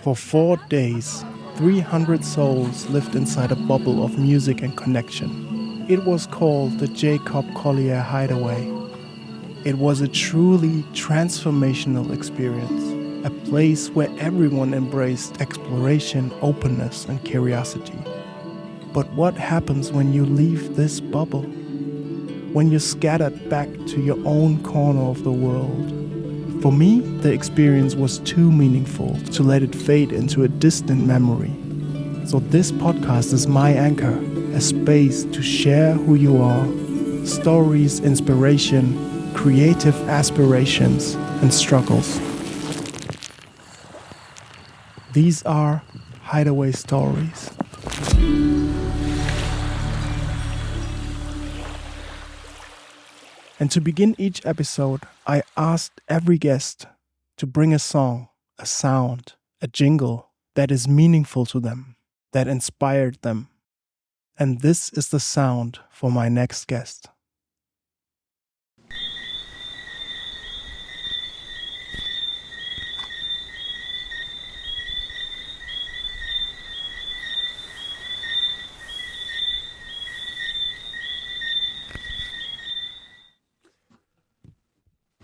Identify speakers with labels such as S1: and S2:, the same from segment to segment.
S1: For 4 days, 300 souls lived inside a bubble of music and connection. It was called the Jacob Collier Hideaway. It was a truly transformational experience, a place where everyone embraced exploration, openness, and curiosity. But what happens when you leave this bubble? When you're scattered back to your own corner of the world? For me, the experience was too meaningful to let it fade into a distant memory. So this podcast is my anchor, a space to share who you are, stories, inspiration, creative aspirations, and struggles. These are Hideaway Stories. And to begin each episode, I asked every guest to bring a song, a sound, a jingle that is meaningful to them, that inspired them. And this is the sound for my next guest.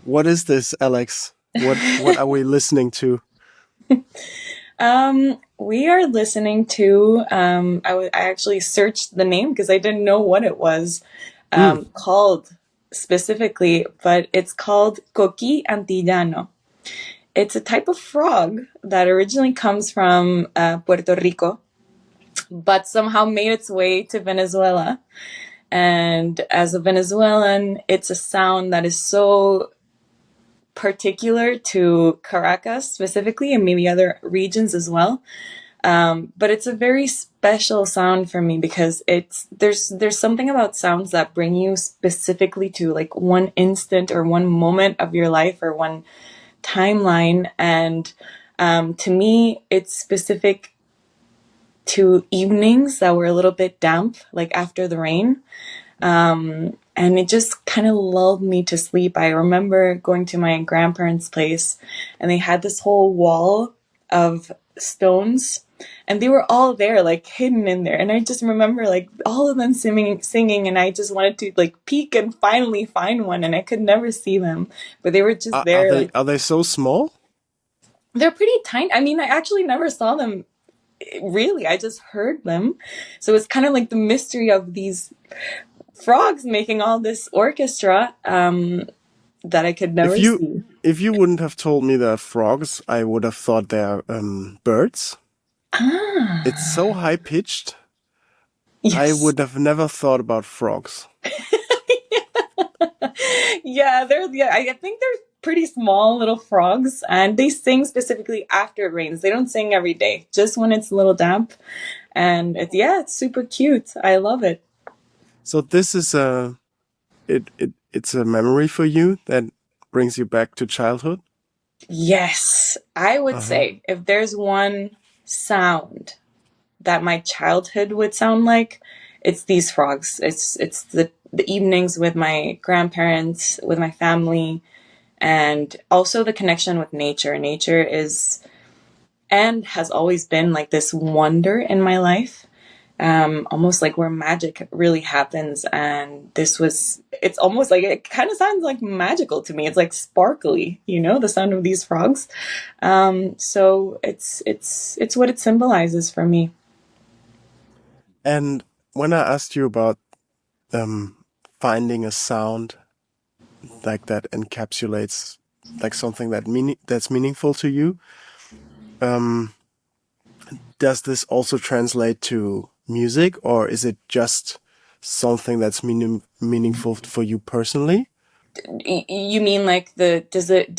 S1: What is this, Alex? What are we listening to?
S2: We are listening to, I actually searched the name because I didn't know what it was called specifically, but it's called Coqui Antillano. It's a type of frog that originally comes from Puerto Rico, but somehow made its way to Venezuela. And as a Venezuelan, it's a sound that is so particular to Caracas specifically, and maybe other regions as well. But it's a very special sound for me because there's something about sounds that bring you specifically to like one instant or one moment of your life or one timeline. And to me, it's specific to evenings that were a little bit damp, like after the rain. And it just kind of lulled me to sleep. I remember going to my grandparents' place and they had this whole wall of stones and they were all there, like hidden in there. And I just remember like all of them singing and I just wanted to like peek and finally find one and I could never see them, but they were just there.
S1: Are they so small?
S2: They're pretty tiny. I mean, I actually never saw them really. I just heard them. So it's kind of like the mystery of these frogs making all this orchestra that I could never see.
S1: If you wouldn't have told me they're frogs, I would have thought they're birds.
S2: Ah.
S1: It's so high pitched.
S2: Yes.
S1: I would have never thought about frogs.
S2: Yeah, I think they're pretty small little frogs, and they sing specifically after it rains. They don't sing every day, just when it's a little damp. And it's super cute. I love it.
S1: So this is it's a memory for you that brings you back to childhood?
S2: Yes, I would say if there's one sound that my childhood would sound like, it's these frogs. It's the evenings with my grandparents, with my family, and also the connection with nature. Nature is and has always been like this wonder in my life. Almost like where magic really happens. And it's almost like, it kind of sounds like magical to me. It's like sparkly, the sound of these frogs. So it's what it symbolizes for me.
S1: And when I asked you about finding a sound like that encapsulates like something that's meaningful to you, does this also translate to music, or is it just something that's meaningful for you personally?
S2: You mean like does it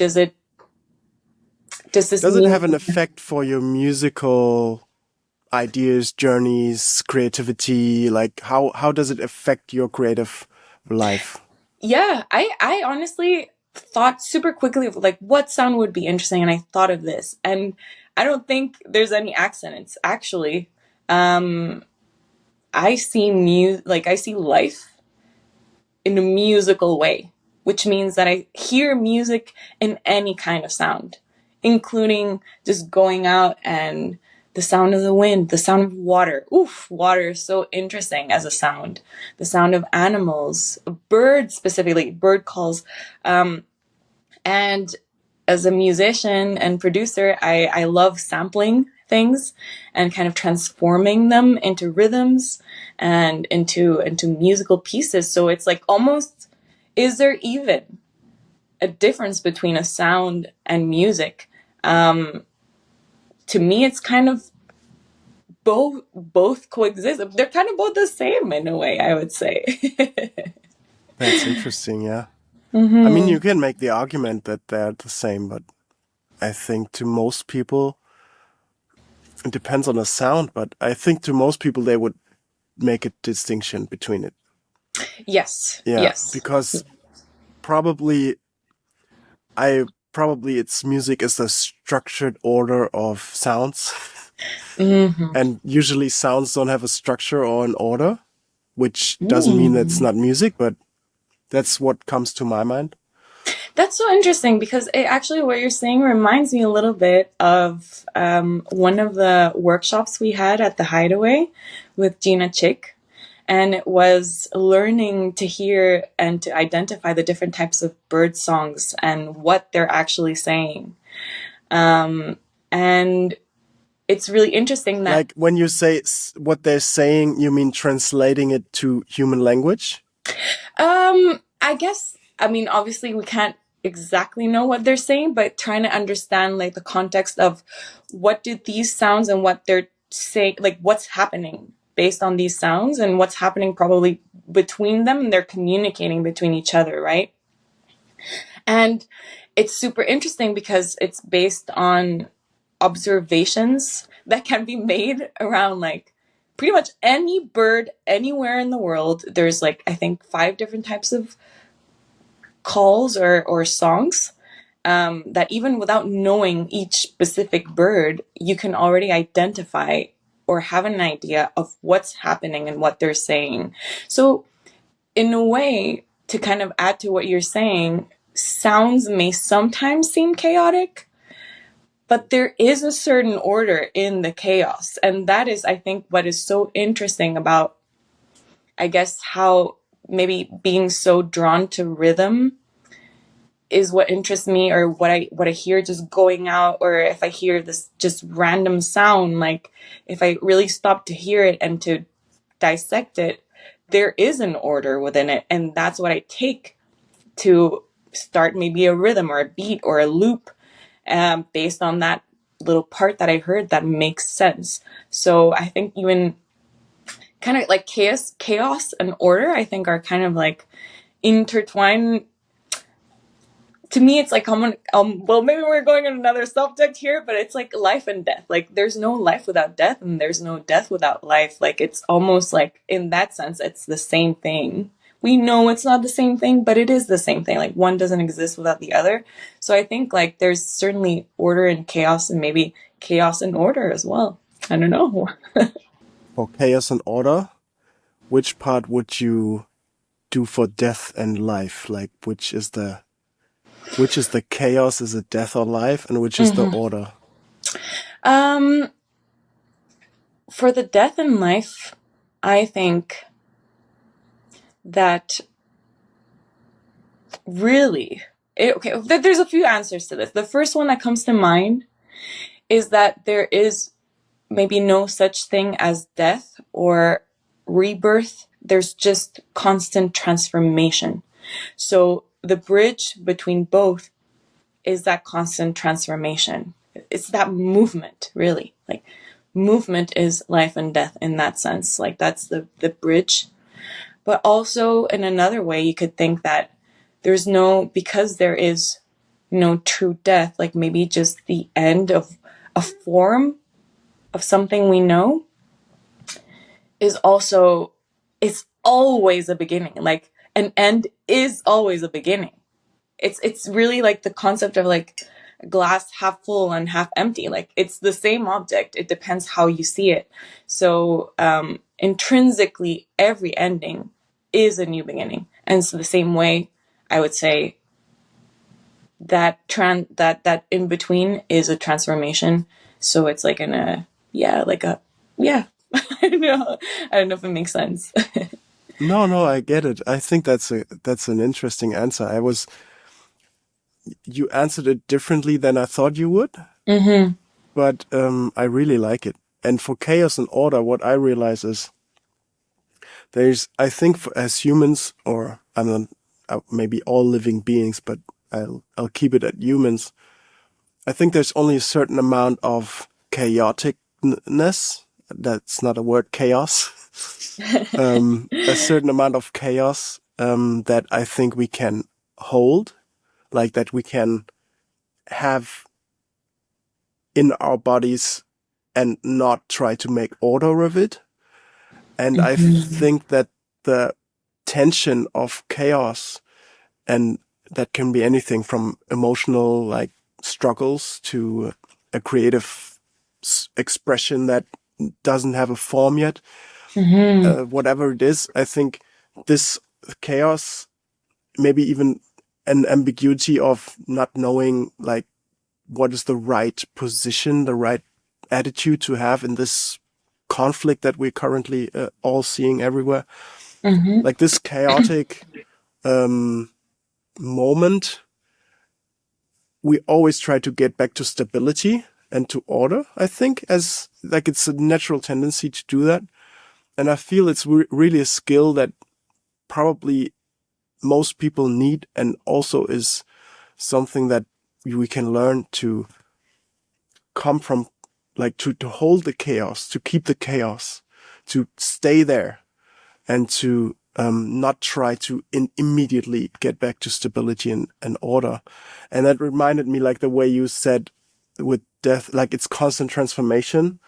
S1: have an effect for your musical ideas, journeys, creativity? Like how does it affect your creative life?
S2: Yeah, I honestly thought super quickly of like what sound would be interesting, and I thought of this, and I don't think there's any accent. It's actually I see life in a musical way, which means that I hear music in any kind of sound. including just going out and the sound of the wind, the sound of water. Oof, water is so interesting as a sound. The sound of animals, birds specifically, bird calls. And as a musician and producer, I love sampling things and kind of transforming them into rhythms and into musical pieces. So it's like almost, is there even a difference between a sound and music? To me, it's kind of both coexist. They're kind of both the same in a way, I would say.
S1: That's interesting, yeah. I mean, you can make the argument that they're the same, but I think to most people, it depends on the sound, but I think to most people, they would make a distinction between it.
S2: Yes.
S1: Yeah,
S2: Yes.
S1: because probably its music is the structured order of sounds. And usually sounds don't have a structure or an order, which doesn't mean that it's not music, but that's what comes to my mind.
S2: That's so interesting because it actually what you're saying reminds me a little bit of one of the workshops we had at the Hideaway with Gina Chick. And it was learning to hear and to identify the different types of bird songs and what they're actually saying. And it's really interesting that...
S1: Like when you say what they're saying, you mean translating it to human language?
S2: I guess, I mean, obviously we can't exactly know what they're saying, but trying to understand like the context of what do these sounds and what they're saying, like what's happening based on these sounds and what's happening probably between them, and they're communicating between each other, right? And it's super interesting because it's based on observations that can be made around like pretty much any bird anywhere in the world. There's like, I think 5 different types of calls or songs that even without knowing each specific bird, you can already identify or have an idea of what's happening and what they're saying. So in a way, to kind of add to what you're saying, sounds may sometimes seem chaotic, but there is a certain order in the chaos. And that is, I think, what is so interesting about, I guess, how maybe being so drawn to rhythm is what interests me, or what I hear just going out, or if I hear this just random sound, like if I really stop to hear it and to dissect it, there is an order within it. And that's what I take to start maybe a rhythm or a beat or a loop based on that little part that I heard that makes sense. So I think even kind of like chaos and order, I think are kind of like intertwined. To me, it's like, well, maybe we're going on another subject here, but it's like life and death. Like there's no life without death, and there's no death without life. Like it's almost like in that sense, it's the same thing. We know it's not the same thing, but it is the same thing. Like one doesn't exist without the other. So I think like there's certainly order and chaos, and maybe chaos and order as well. I don't know.
S1: For chaos and order, which part would you do for death and life? Like which is the chaos? Is it death or life? And which is the order?
S2: For the death and life, I think that really, okay, there's a few answers to this. The first one that comes to mind is that there is maybe no such thing as death or rebirth. There's just constant transformation. So the bridge between both is that constant transformation. It's that movement, really. Like movement is life and death in that sense. Like that's the bridge. But also in another way, you could think that because there is no true death, like maybe just the end of a form of something we know it's always a beginning. Like an end is always a beginning. It's really like the concept of like glass half full and half empty. Like it's the same object. It depends how you see it. So intrinsically, every ending is a new beginning. And so the same way, I would say that in between is a transformation. So it's like I don't know if it makes sense.
S1: No, I get it. I think that's an interesting answer. You answered it differently than I thought you would,
S2: Mm-hmm.
S1: but I really like it. And for chaos and order, what I realize is I think as humans, or I'm not, maybe all living beings, but I'll keep it at humans. I think there's only a certain amount of chaoticness. That's not a word, chaos. A certain amount of chaos that I think we can hold, like that we can have in our bodies and not try to make order of it. And I
S2: Mm-hmm.
S1: think that the tension of chaos, and that can be anything from emotional like struggles to a creative expression that doesn't have a form yet,
S2: Mm-hmm.
S1: whatever it is, I think this chaos, maybe even an ambiguity of not knowing like what is the right position, the right attitude to have in this conflict that we're currently all seeing everywhere.
S2: Mm-hmm.
S1: Like this chaotic moment, we always try to get back to stability and to order, I think, as like it's a natural tendency to do that. And I feel it's really a skill that probably most people need, and also is something that we can learn to come from, like to hold the chaos, to keep the chaos, to stay there, and to not try to immediately get back to stability and order. And that reminded me, like the way you said with death, like it's constant transformation,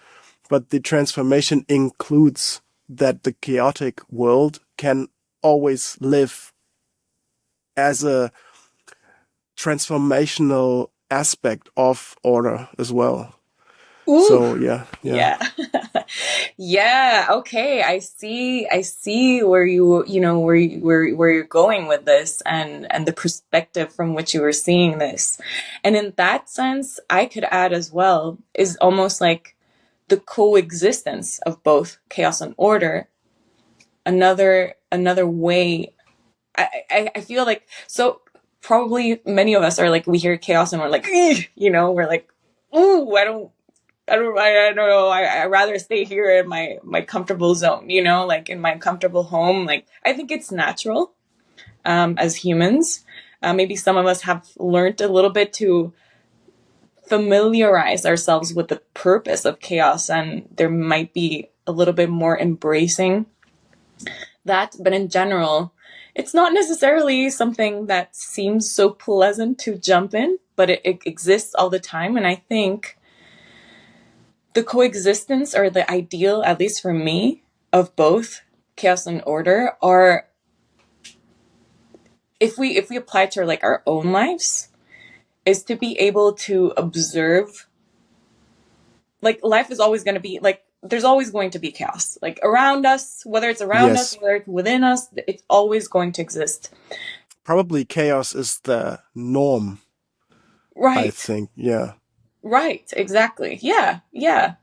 S1: but the transformation includes that the chaotic world can always live as a transformational aspect of order as well.
S2: Ooh,
S1: So yeah.
S2: yeah. Yeah, okay. I see where where you're going with this, and the perspective from which you were seeing this. And in that sense, I could add as well is almost like the coexistence of both chaos and order. Another way I feel like, so probably many of us are like, we hear chaos and we're like, we're like, ooh, I don't know. I rather stay here in my comfortable zone, like in my comfortable home. Like, I think it's natural, as humans. Maybe some of us have learned a little bit to familiarize ourselves with the purpose of chaos, and there might be a little bit more embracing that. But in general, it's not necessarily something that seems so pleasant to jump in, but it exists all the time. And I think the coexistence, or the ideal, at least for me, of both chaos and order are, if we apply to like our own lives, is to be able to observe, like, life is always going to be like, there's always going to be chaos, like around us, whether it's around us,
S1: Yes.
S2: whether it's within us, it's always going to exist.
S1: Probably chaos is the norm, I
S2: Right.
S1: think. Yeah.
S2: Right, exactly. Yeah, yeah.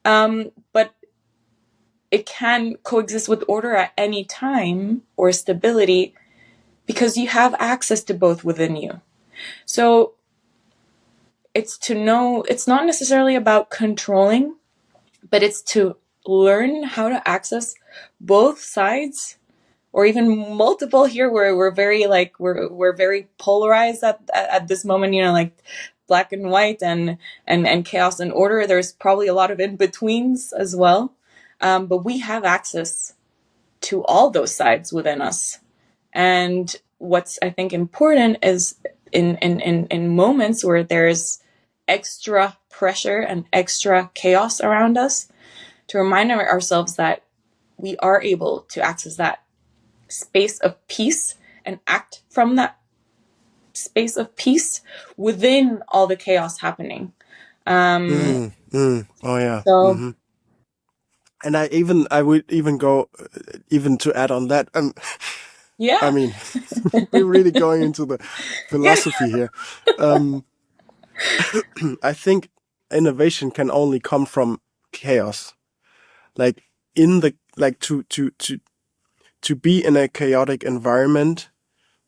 S2: But it can coexist with order at any time, or stability, because you have access to both within you. So it's to know, it's not necessarily about controlling, but it's to learn how to access both sides, or even multiple. Here we're very like, we're very polarized at this moment, like black and white, and chaos and order. There's probably a lot of in-betweens as well. But we have access to all those sides within us. And what's, I think, important is in moments where there's extra pressure and extra chaos around us, to remind ourselves that we are able to access that space of peace and act from that space of peace within all the chaos happening. Um,
S1: Oh yeah.
S2: so
S1: And I would even go, even to add on that, I
S2: Yeah.
S1: mean, we're really going into the
S2: Yeah.
S1: philosophy here. Um, I think innovation can only come from chaos. Like in the like to be in a chaotic environment.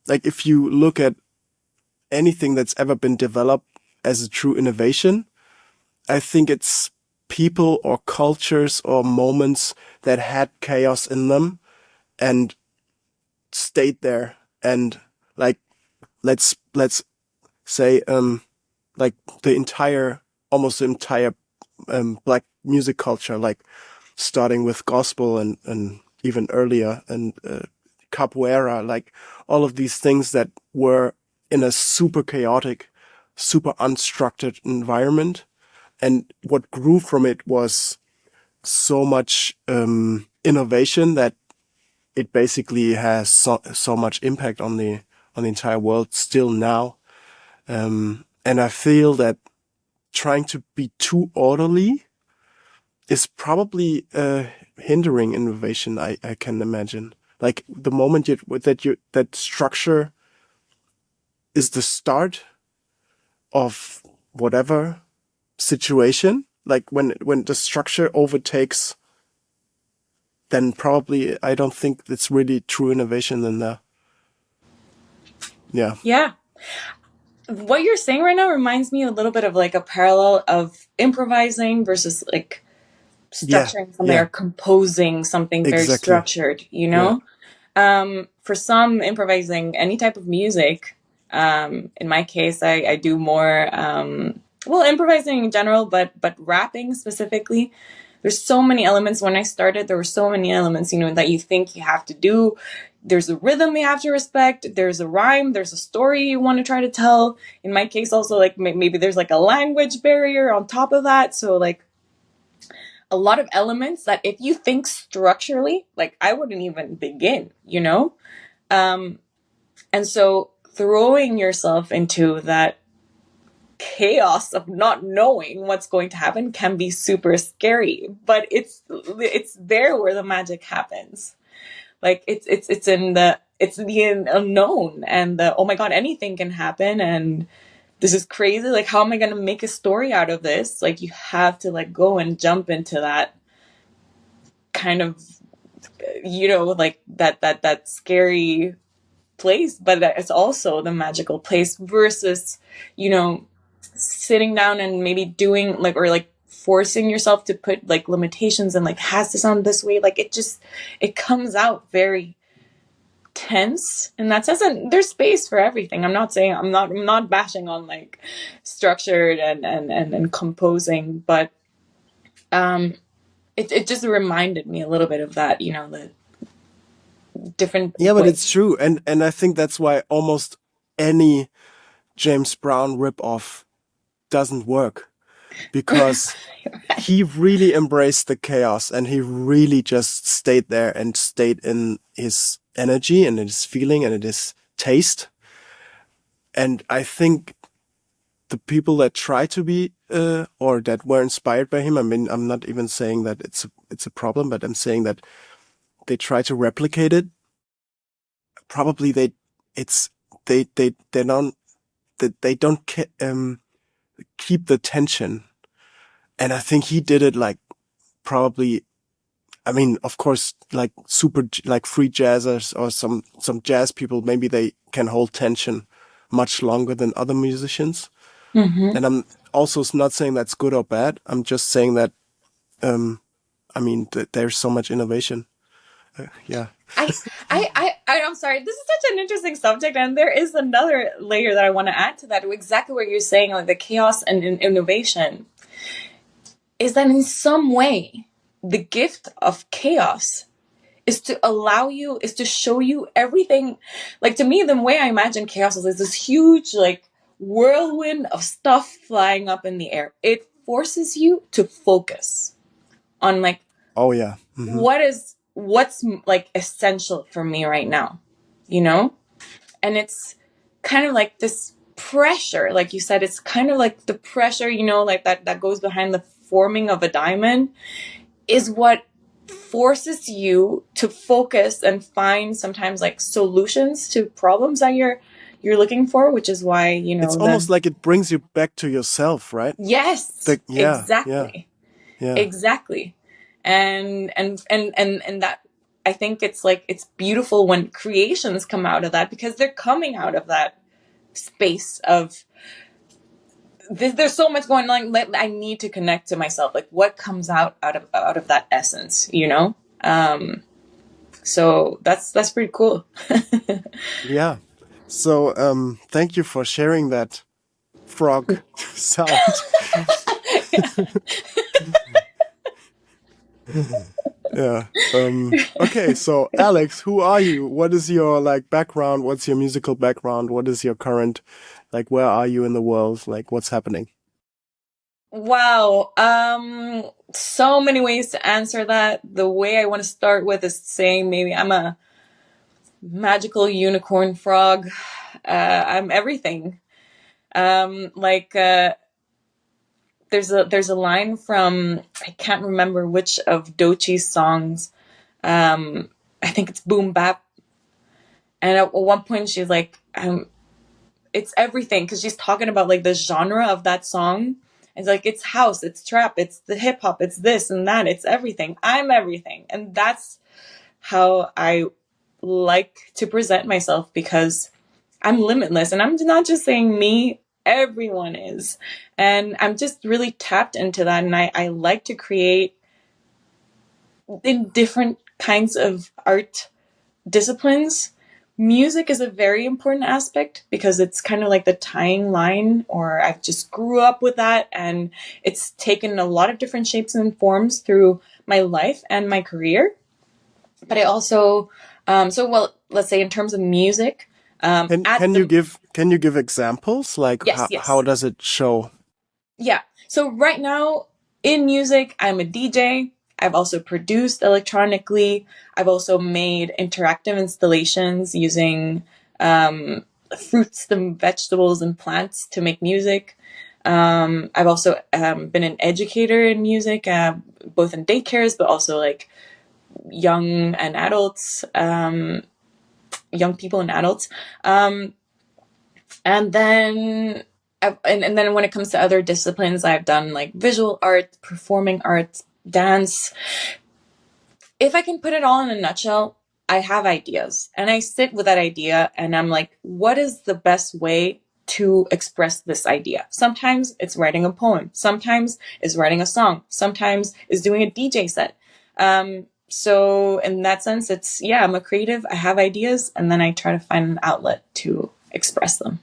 S1: Like if you look at anything that's ever been developed as a true innovation, I think it's people or cultures or moments that had chaos in them and stayed there. And like let's say like almost the entire black music culture, like starting with gospel and even earlier and capoeira, like all of these things that were in a super chaotic, super unstructured environment. And what grew from it was so much innovation that it basically has so much impact on the entire world still now. And I feel that trying to be too orderly is probably hindering innovation. I can imagine. Like the moment that structure is the start of whatever situation, like when the structure overtakes, then probably I don't think it's really true innovation. Then yeah,
S2: Yeah. What you're saying right now reminds me a little bit of like a parallel of improvising versus like
S1: yeah,
S2: structuring something or
S1: yeah,
S2: composing something very
S1: exactly,
S2: structured, you
S1: yeah,
S2: know? For some, improvising any type of music, in my case, I do more, well, improvising in general, but rapping specifically. There's so many elements. When I started, there were so many elements, you know, that you think you have to do. There's a rhythm you have to respect. There's a rhyme. There's a story you want to try to tell. In my case, also, like maybe there's like a language barrier on top of that. So like a lot of elements that if you think structurally, like I wouldn't even begin, you know? Um, and so throwing yourself into that chaos of not knowing what's going to happen can be super scary, but it's there where the magic happens. Like it's the unknown and the oh my god, anything can happen and this is crazy. Like how am I going to make a story out of this? Like you have to like go and jump into that kind of, you know, like that scary place, but it's also the magical place versus, you know, sitting down and maybe doing like or like forcing yourself to put like limitations and like has to sound this way. Like it comes out very tense in that sense. And there's space for everything. I'm not bashing on like structured and composing, but it just reminded me a little bit of that, you know, the different
S1: yeah. But
S2: way.
S1: it's true, and I think that's why almost any James Brown ripoff doesn't work because he really embraced the chaos and he really just stayed there and stayed in his energy and his feeling and his taste. And I think the people that try to be or that were inspired by him, I mean, I'm not even saying that it's a problem, but I'm saying that they try to replicate it. Probably it's they don't they don't keep the tension. And I think he did it like probably, I mean, of course, like like free jazzers or some jazz people, maybe they can hold tension much longer than other musicians.
S2: Mm-hmm.
S1: And I'm also not saying that's good or bad. I'm just saying that, I mean, there's so much innovation. Yeah.
S2: I'm sorry. This is such an interesting subject, and there is another layer that I want to add to that. Exactly what you're saying, like the chaos and innovation, is that in some way, the gift of chaos is to allow you, is to show you everything. Like to me, the way I imagine chaos is this huge, like whirlwind of stuff flying up in the air. It forces you to focus on like
S1: Oh yeah.
S2: what's like essential for me right now, you know? And it's kind of like this pressure, like you said, it's kind of like the pressure, you know, like that goes behind the forming of a diamond is what forces you to focus and find sometimes like solutions to problems that you're looking for, which is why,
S1: It's almost like it brings you back to yourself, right?
S2: yes,
S1: Yeah, yeah,
S2: exactly.
S1: yeah.
S2: Exactly. And that, I think it's like, it's beautiful when creations come out of that, because they're coming out of that space of there's so much going on. I need to connect to myself. Like, what comes out of that essence, so that's pretty cool.
S1: Yeah. So, thank you for sharing that frog sound. Yeah. Okay. So, Alex, who are you? What is your like background? What's your musical background? What is your current, like, where are you in the world? Like, what's happening?
S2: Wow. So many ways to answer that. The way I want to start with is saying maybe I'm a magical unicorn frog. I'm everything. Like there's a line from, I can't remember which of Dochi's songs. I think it's Boom Bap. And at one point she's like, it's everything, because she's talking about like the genre of that song. It's like, it's house, it's trap, it's the hip hop, it's this and that, it's everything. I'm everything. And that's how I like to present myself, because I'm limitless. And I'm not just saying me, everyone is. And I'm just really tapped into that. And I like to create in different kinds of art disciplines. Music is a very important aspect, because it's kind of like the tying line, or I've just grew up with that, and it's taken a lot of different shapes and forms through my life and my career. But I also, let's say in terms of music, at the
S1: Can you give examples? Like,
S2: yes,
S1: how
S2: yes,
S1: does it show?
S2: yeah. So right now in music, I'm a DJ. I've also produced electronically. I've also made interactive installations using fruits and vegetables and plants to make music. I've also been an educator in music, both in daycares, but also like young and adults, young people and adults. And then and then when it comes to other disciplines, I've done like visual art, performing arts, dance. If I can put it all in a nutshell, I have ideas, and I sit with that idea and I'm like, what is the best way to express this idea? Sometimes it's writing a poem, sometimes it's writing a song, sometimes it's doing a DJ set. So in that sense, it's, yeah, I'm a creative, I have ideas, and then I try to find an outlet to express them.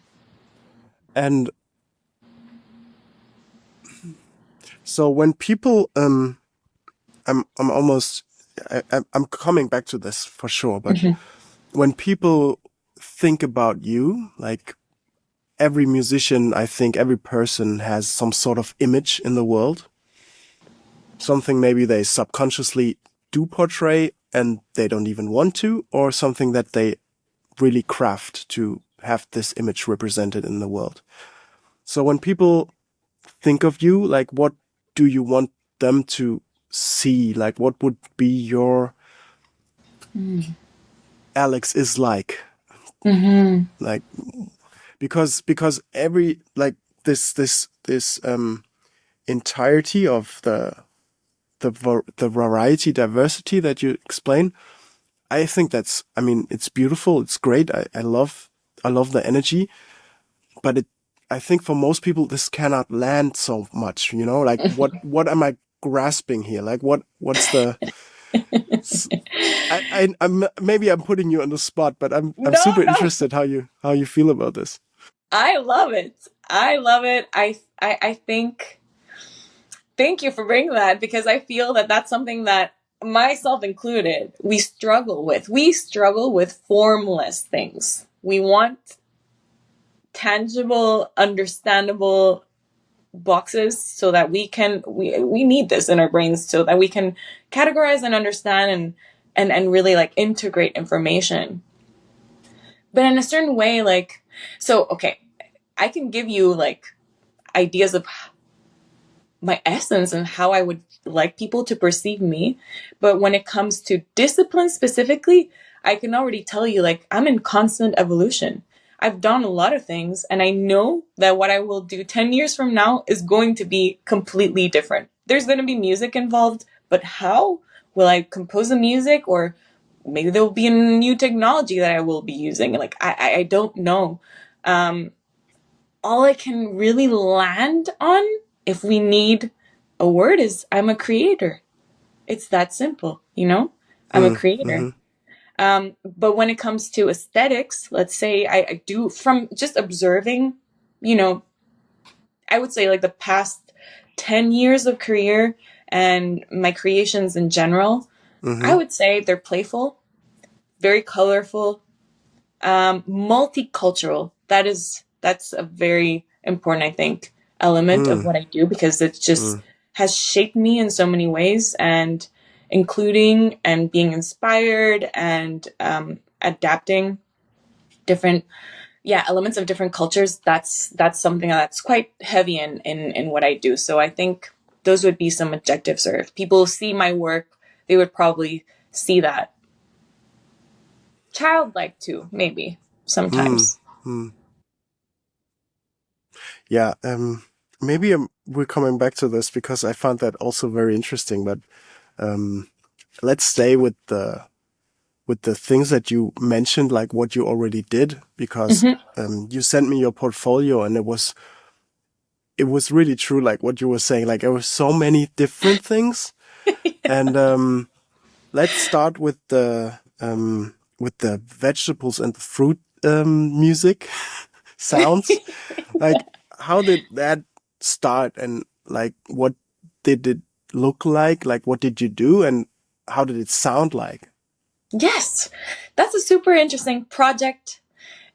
S1: And so when people, I'm almost, I'm coming back to this for sure, but when people think about you, like every musician, I think every person has some sort of image in the world. Something maybe they subconsciously do portray and they don't even want to, or something that they really craft to have this image represented in the world. So when people think of you, like, what do you want them to see? Like, what would be your Alex is like? Like, because every, like, this entirety of the variety, diversity that you explain, I think that's, I mean, it's beautiful, it's great. I love the energy, but I think for most people this cannot land so much, like what am I grasping here? Like what's the I'm maybe I'm putting you on the spot, but I'm
S2: No,
S1: super
S2: no.
S1: interested how you feel about this.
S2: I love it. I love it. I think, thank you for bringing that, because I feel that that's something that, myself included, we struggle with. We struggle with formless things. We want tangible, understandable boxes, so that we need this in our brains, so that we can categorize and understand and really like integrate information. But in a certain way, like, so okay, I can give you like ideas of my essence and how I would like people to perceive me. But when it comes to discipline specifically, I can already tell you, like, I'm in constant evolution. I've done a lot of things, and I know that what I will do 10 years from now is going to be completely different. There's going to be music involved, but how will I compose the music? Or maybe there will be a new technology that I will be using. Like, I don't know. All I can really land on, if we need a word, is I'm a creator. It's that simple, you know? I'm a creator. But when it comes to aesthetics, let's say I do, from just observing, you know, I would say like the past 10 years of career and my creations in general, I would say they're playful, very colorful, multicultural. That's a very important, I think, element of what I do, because it just has shaped me in so many ways, and including and being inspired and adapting different elements of different cultures. That's something that's quite heavy in what I do. So I think those would be some adjectives, or if people see my work, they would probably see that. Childlike too, maybe sometimes.
S1: Yeah, maybe we're coming back to this because I found that also very interesting. But let's stay with the things that you mentioned, like what you already did, because you sent me your portfolio, and it was really true, like what you were saying. Like there were so many different things, and let's start with the vegetables and the fruit music sounds. Like, how did that start, and like what did it look like? Like, what did you do, and how did it sound like?
S2: Yes, that's a super interesting project.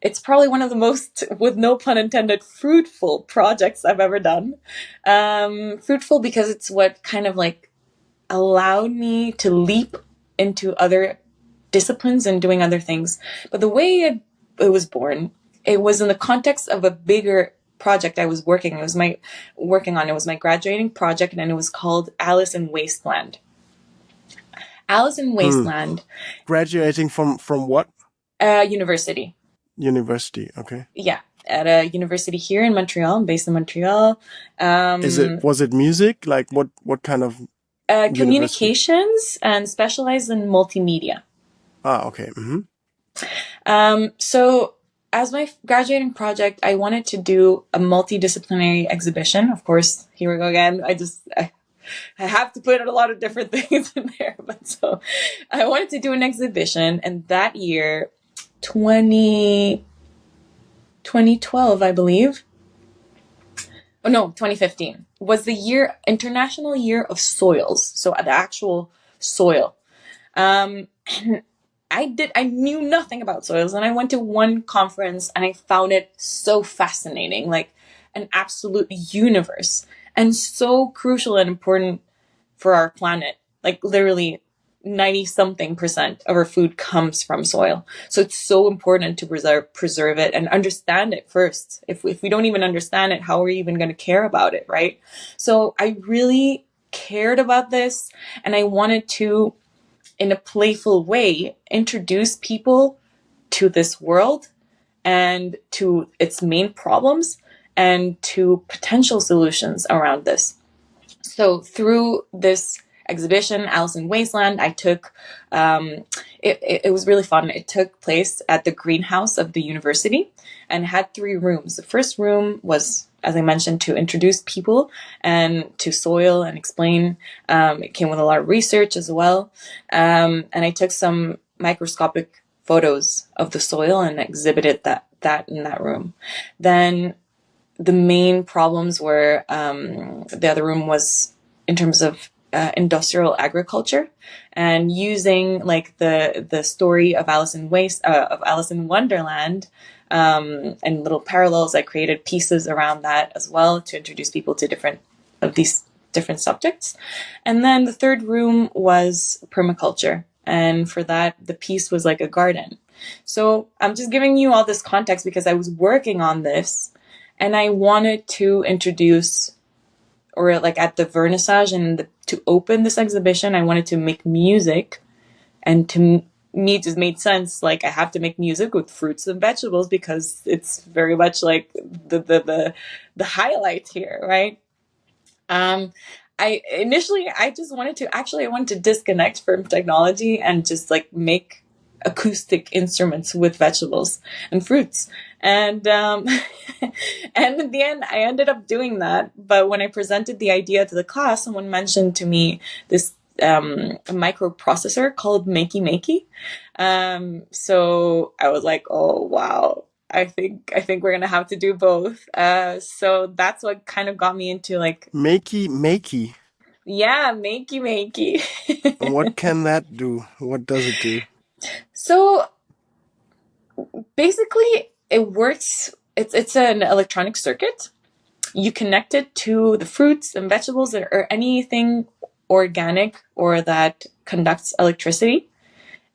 S2: It's probably one of the most, with no pun intended, fruitful projects I've ever done. Fruitful because it's what kind of like allowed me to leap into other disciplines and doing other things. But the way it was born, it was in the context of a bigger project I was working on. It was my graduating project, and it was called Alice in Wasteland. Alice in Wasteland.
S1: Graduating from what?
S2: University.
S1: University, okay.
S2: Yeah, at a university here in Montreal. I'm based in Montreal.
S1: Was it music? Like what kind of
S2: communications, and specialized in multimedia.
S1: Okay.
S2: So as my graduating project, I wanted to do a multidisciplinary exhibition. Of course, here we go again. I have to put a lot of different things in there. But so I wanted to do an exhibition, and that year, 2012, I believe. Oh no, 2015 was the International Year of Soils. So the actual soil. And I knew nothing about soils, and I went to one conference and I found it so fascinating, like an absolute universe, and so crucial and important for our planet. Like literally 90-something% of our food comes from soil. So it's so important to preserve it and understand it first. If we don't even understand it, how are we even going to care about it, right? So I really cared about this, and I wanted to, in a playful way, introduce people to this world and to its main problems and to potential solutions around this. So through this exhibition, Alice in Wasteland, I took, it was really fun. It took place at the greenhouse of the university and had 3 rooms. The first room was, as I mentioned, to introduce people and to soil and explain. It came with a lot of research as well. And I took some microscopic photos of the soil and exhibited that in that room. Then the main problems were, the other room was in terms of industrial agriculture, and using like the story of Alice in Wonderland, and little parallels. I created pieces around that as well to introduce people to these different subjects. And then the third room was permaculture, and for that the piece was like a garden. So I'm just giving you all this context because I was working on this, and I wanted to introduce or like at the vernissage and to open this exhibition, I wanted to make music. And to me, it just made sense. Like, I have to make music with fruits and vegetables because it's very much like the highlight here, right? I just wanted to I wanted to disconnect from technology and just like make acoustic instruments with vegetables and fruits. And and in the end, I ended up doing that. But when I presented the idea to the class, someone mentioned to me this a microprocessor called Makey Makey. So I was like, oh wow, I think we're gonna have to do both. So that's what kind of got me into like
S1: Makey Makey.
S2: yeah, Makey Makey.
S1: What can that do? What does it do?
S2: So basically, it works. It's an electronic circuit. You connect it to the fruits and vegetables or anything organic or that conducts electricity.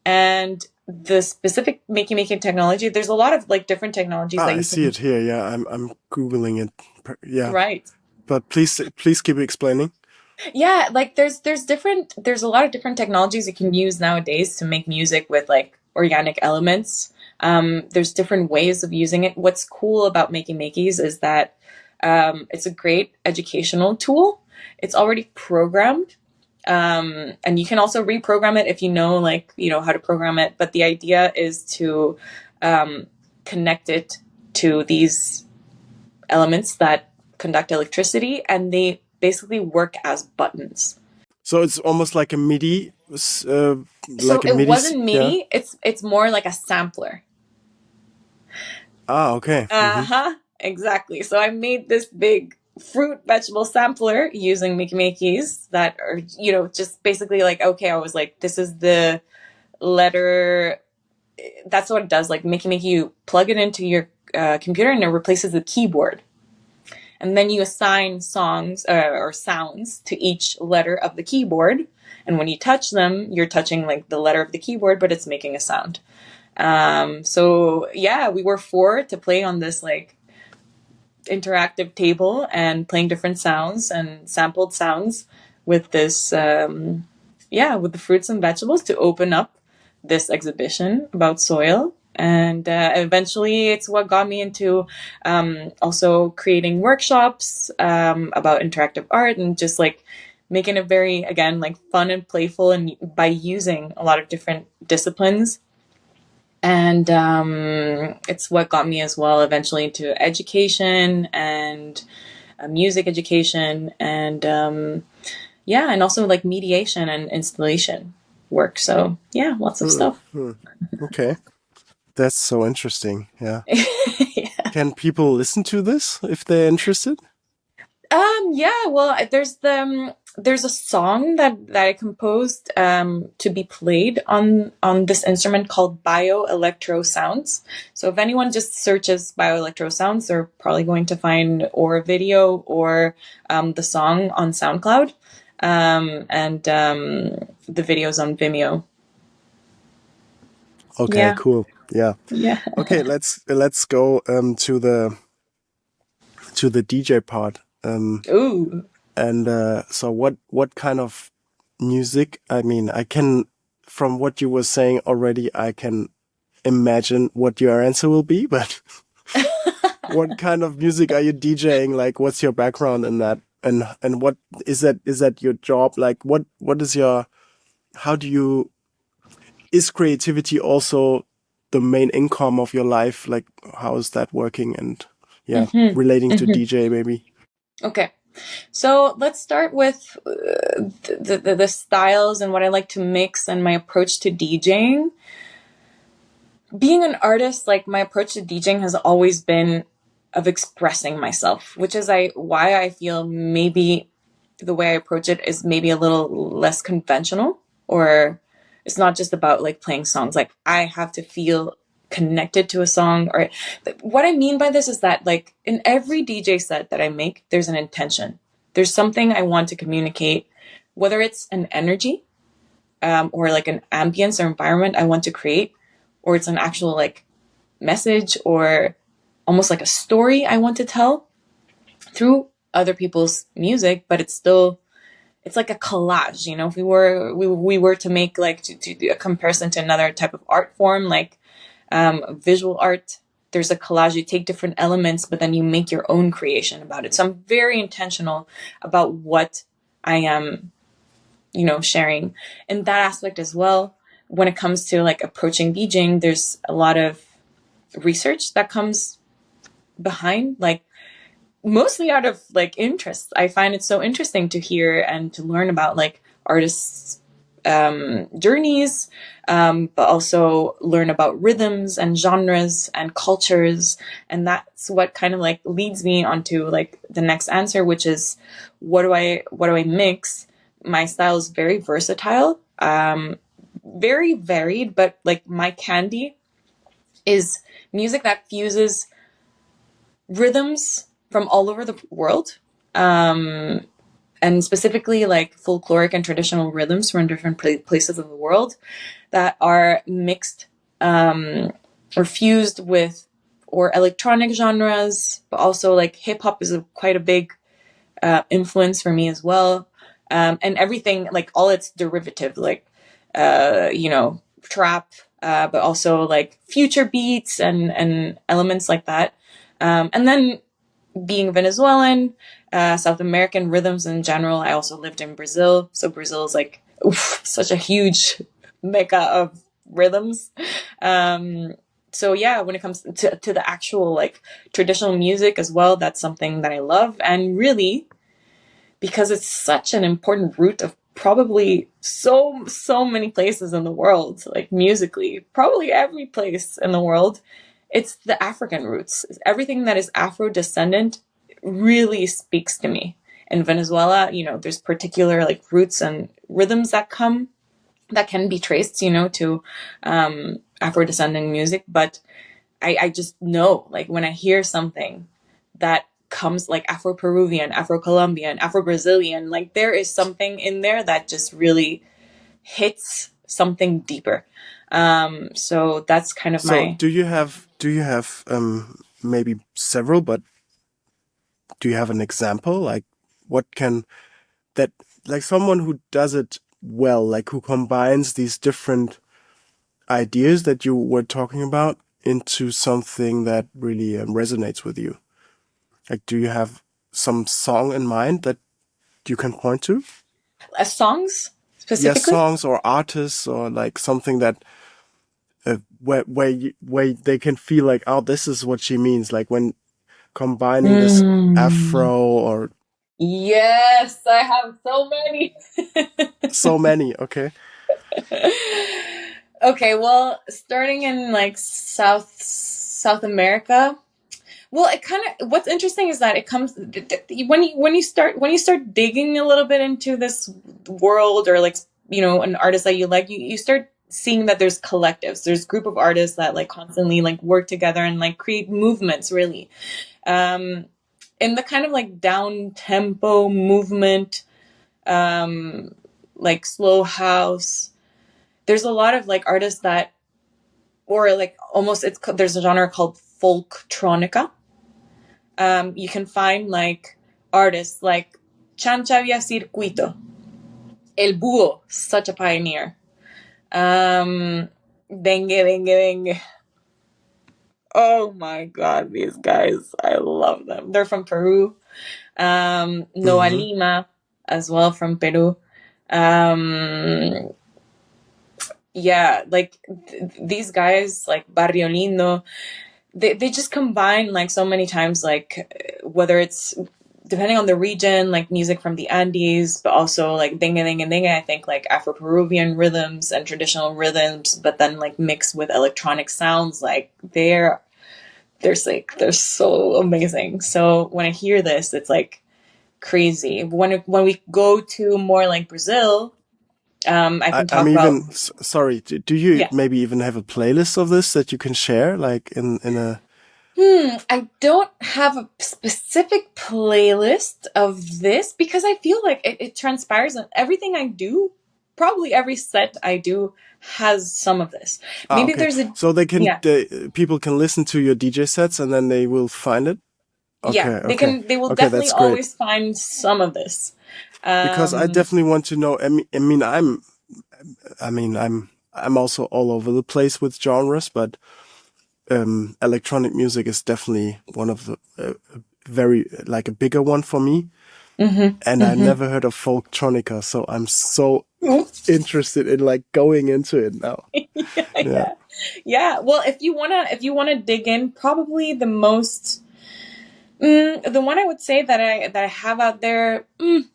S2: And the specific making technology, there's a lot of like different technologies that
S1: I see it here. Yeah, I'm googling it. Yeah,
S2: right.
S1: But please keep explaining.
S2: Yeah, like there's a lot of different technologies you can use nowadays to make music with like organic elements. There's different ways of using it. What's cool about making makeys is that it's a great educational tool. It's already programmed. And you can also reprogram it if you know, like, you know, how to program it. But the idea is to connect it to these elements that conduct electricity, and they basically work as buttons.
S1: So it's almost like a MIDI.
S2: So it wasn't MIDI.
S1: Yeah?
S2: It's more like a sampler.
S1: Ah, okay.
S2: Exactly. So I made this big fruit vegetable sampler using Makey Makeys that are, you know, just basically like, okay, I was like, this is the letter. That's what it does. Like Makey Makey, you plug it into your computer and it replaces the keyboard. And then you assign songs or sounds to each letter of the keyboard. And when you touch them, you're touching like the letter of the keyboard, but it's making a sound. So yeah, we were 4 to play on this like interactive table and playing different sounds and sampled sounds with this, with the fruits and vegetables to open up this exhibition about soil. And eventually it's what got me into also creating workshops about interactive art and just like making it very, again, like fun and playful, and by using a lot of different disciplines. And it's what got me as well eventually into education and music education and and also like mediation and installation work. So yeah, lots of stuff.
S1: Okay. That's so interesting. Yeah.
S2: Yeah.
S1: Can people listen to this if they're interested?
S2: Yeah, well, there's a song that I composed to be played on this instrument called bioelectro sounds. So if anyone just searches bioelectro sounds, they're probably going to find or a video or the song on SoundCloud, and the videos on Vimeo.
S1: Okay,
S2: Yeah.
S1: cool. Yeah.
S2: Yeah.
S1: Okay, let's go to the DJ part.
S2: Ooh.
S1: And so what kind of music? I mean, I can, from what you were saying already, I can imagine what your answer will be, but what kind of music are you DJing? Like, what's your background in that? And what is that your job? Like, what is your, is creativity also the main income of your life? Like, how is that working? And relating to DJ maybe.
S2: Okay. So let's start with the styles and what I like to mix and my approach to DJing. Being an artist, like my approach to DJing has always been of expressing myself, which is why I feel maybe the way I approach it is maybe a little less conventional, or it's not just about like playing songs. Like I have to feel connected to a song. Or what I mean by this is that like in every DJ set that I make, there's an intention. There's something I want to communicate, whether it's an energy or like an ambience or environment I want to create, or it's an actual like message or almost like a story I want to tell through other people's music, but it's like a collage, you know. If we were to make like to do a comparison to another type of art form, like visual art, there's a collage. You take different elements, but then you make your own creation about it. So I'm very intentional about what I am, you know, sharing in that aspect as well. When it comes to like approaching DJing, there's a lot of research that comes behind, like mostly out of like interest. I find it so interesting to hear and to learn about like artists' journeys, but also learn about rhythms and genres and cultures. And that's what kind of like leads me onto like the next answer, which is what do I mix? My style is very versatile, very varied, but like my candy is music that fuses rhythms from all over the world, and specifically like folkloric and traditional rhythms from different places of the world that are mixed, or fused with or electronic genres, but also like hip hop is quite a big influence for me as well, and everything like all its derivative, like you know, trap, but also like future beats and elements like that. And then being Venezuelan, South American rhythms in general. I also lived in Brazil. So Brazil is like such a huge mecca of rhythms. So yeah, when it comes to the actual like traditional music as well, that's something that I love. And really, because it's such an important root of probably so many places in the world, like musically, probably every place in the world, it's the African roots. Everything that is Afro descendant really speaks to me. In Venezuela, you know, there's particular like roots and rhythms that can be traced, you know, to Afro descending music. But I just know, like when I hear something that comes like Afro-Peruvian, Afro-Colombian, Afro-Brazilian, like there is something in there that just really hits something deeper. So that's kind of
S1: So
S2: my...
S1: do you have maybe several, but do you have an example? Like what can that, like someone who does it well, like who combines these different ideas that you were talking about into something that really resonates with you? Like, do you have some song in mind that you can point to?
S2: songs
S1: Yes,
S2: specifically?
S1: songs or artists or like something that where they can feel like, oh, this is what she means. Like when combining this
S2: Mm.
S1: Afro or
S2: Yes, I have so many.
S1: so many. Okay.
S2: Okay, well, starting in like South America. Well, it kind of what's interesting is that it comes when you start digging a little bit into this world, or like, you know, an artist that you like, you start seeing that there's collectives, there's group of artists that like constantly like work together and like create movements really, um in the kind of like down tempo movement, like slow house. There's a lot of like artists that, or like almost there's a genre called folktronica. You can find like artists like Chanchavia Circuito, El Búho, such a pioneer. Dengue, dengue, dengue. Oh my god, these guys, I love them. They're from Peru. Noa
S1: Mm-hmm.
S2: Lima, as well, from Peru. Yeah, like these guys, like Barrio Lindo, they just combine like so many times, like whether it's depending on the region, like music from the Andes, but also like dengue dengue dengue, I think like Afro-Peruvian rhythms and traditional rhythms, but then like mixed with electronic sounds. Like they're so amazing. So when I hear this, it's like crazy. When we go to more like Brazil, I can
S1: I'm
S2: talk about...
S1: even sorry. Do you
S2: Yeah.
S1: maybe even have a playlist of this that you can share, like in a?
S2: I don't have a specific playlist of this because I feel like it transpires in everything I do. Probably every set I do has some of this.
S1: Ah,
S2: Maybe
S1: okay.
S2: there's a...
S1: So they can
S2: Yeah.
S1: people can listen to your DJ sets and then they will find it.
S2: Yeah,
S1: Okay, okay,
S2: they will
S1: okay.
S2: definitely
S1: That's great.
S2: always find some of this.
S1: Because I
S2: Um,
S1: definitely want to know. I'm also all over the place with genres, but electronic music is definitely one of the very like a bigger one for me.
S2: mhm,
S1: And I
S2: mhm.
S1: never heard of folktronica, so I'm so interested in like going into it now.
S2: Yeah,
S1: Yeah.
S2: yeah, yeah. Well, if you wanna dig in, probably the most the one I would say that I have out there,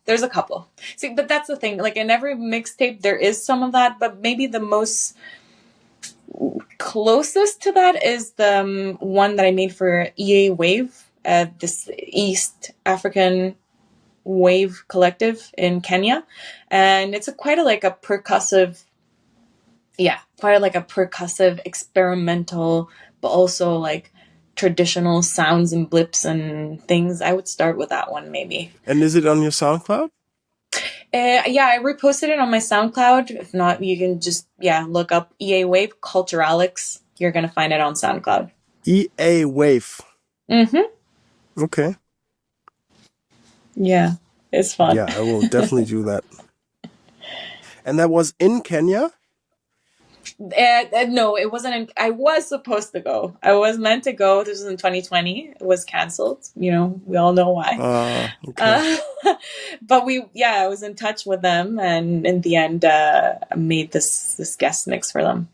S2: there's a couple. See, but that's the thing. Like in every mixtape, there is some of that, but maybe the most closest to that is the one that I made for EA Wave, this East African wave collective in Kenya, and it's quite a like a percussive, yeah, quite like a percussive experimental, but also like traditional sounds and blips and things. I would start with that one maybe.
S1: And is it on your SoundCloud?
S2: Yeah, I reposted it on my SoundCloud. If not, you can just look up EA Wave Culture Alex. You're gonna find it on SoundCloud.
S1: EA Wave.
S2: Mm-hmm.
S1: Okay.
S2: Yeah, it's fun.
S1: Yeah, I will definitely do that. And that was in Kenya?
S2: No, it wasn't. I was supposed to go. I was meant to go. This was in 2020. It was canceled. You know, we all know why.
S1: Okay.
S2: But I was in touch with them, and in the end, made this guest mix for them.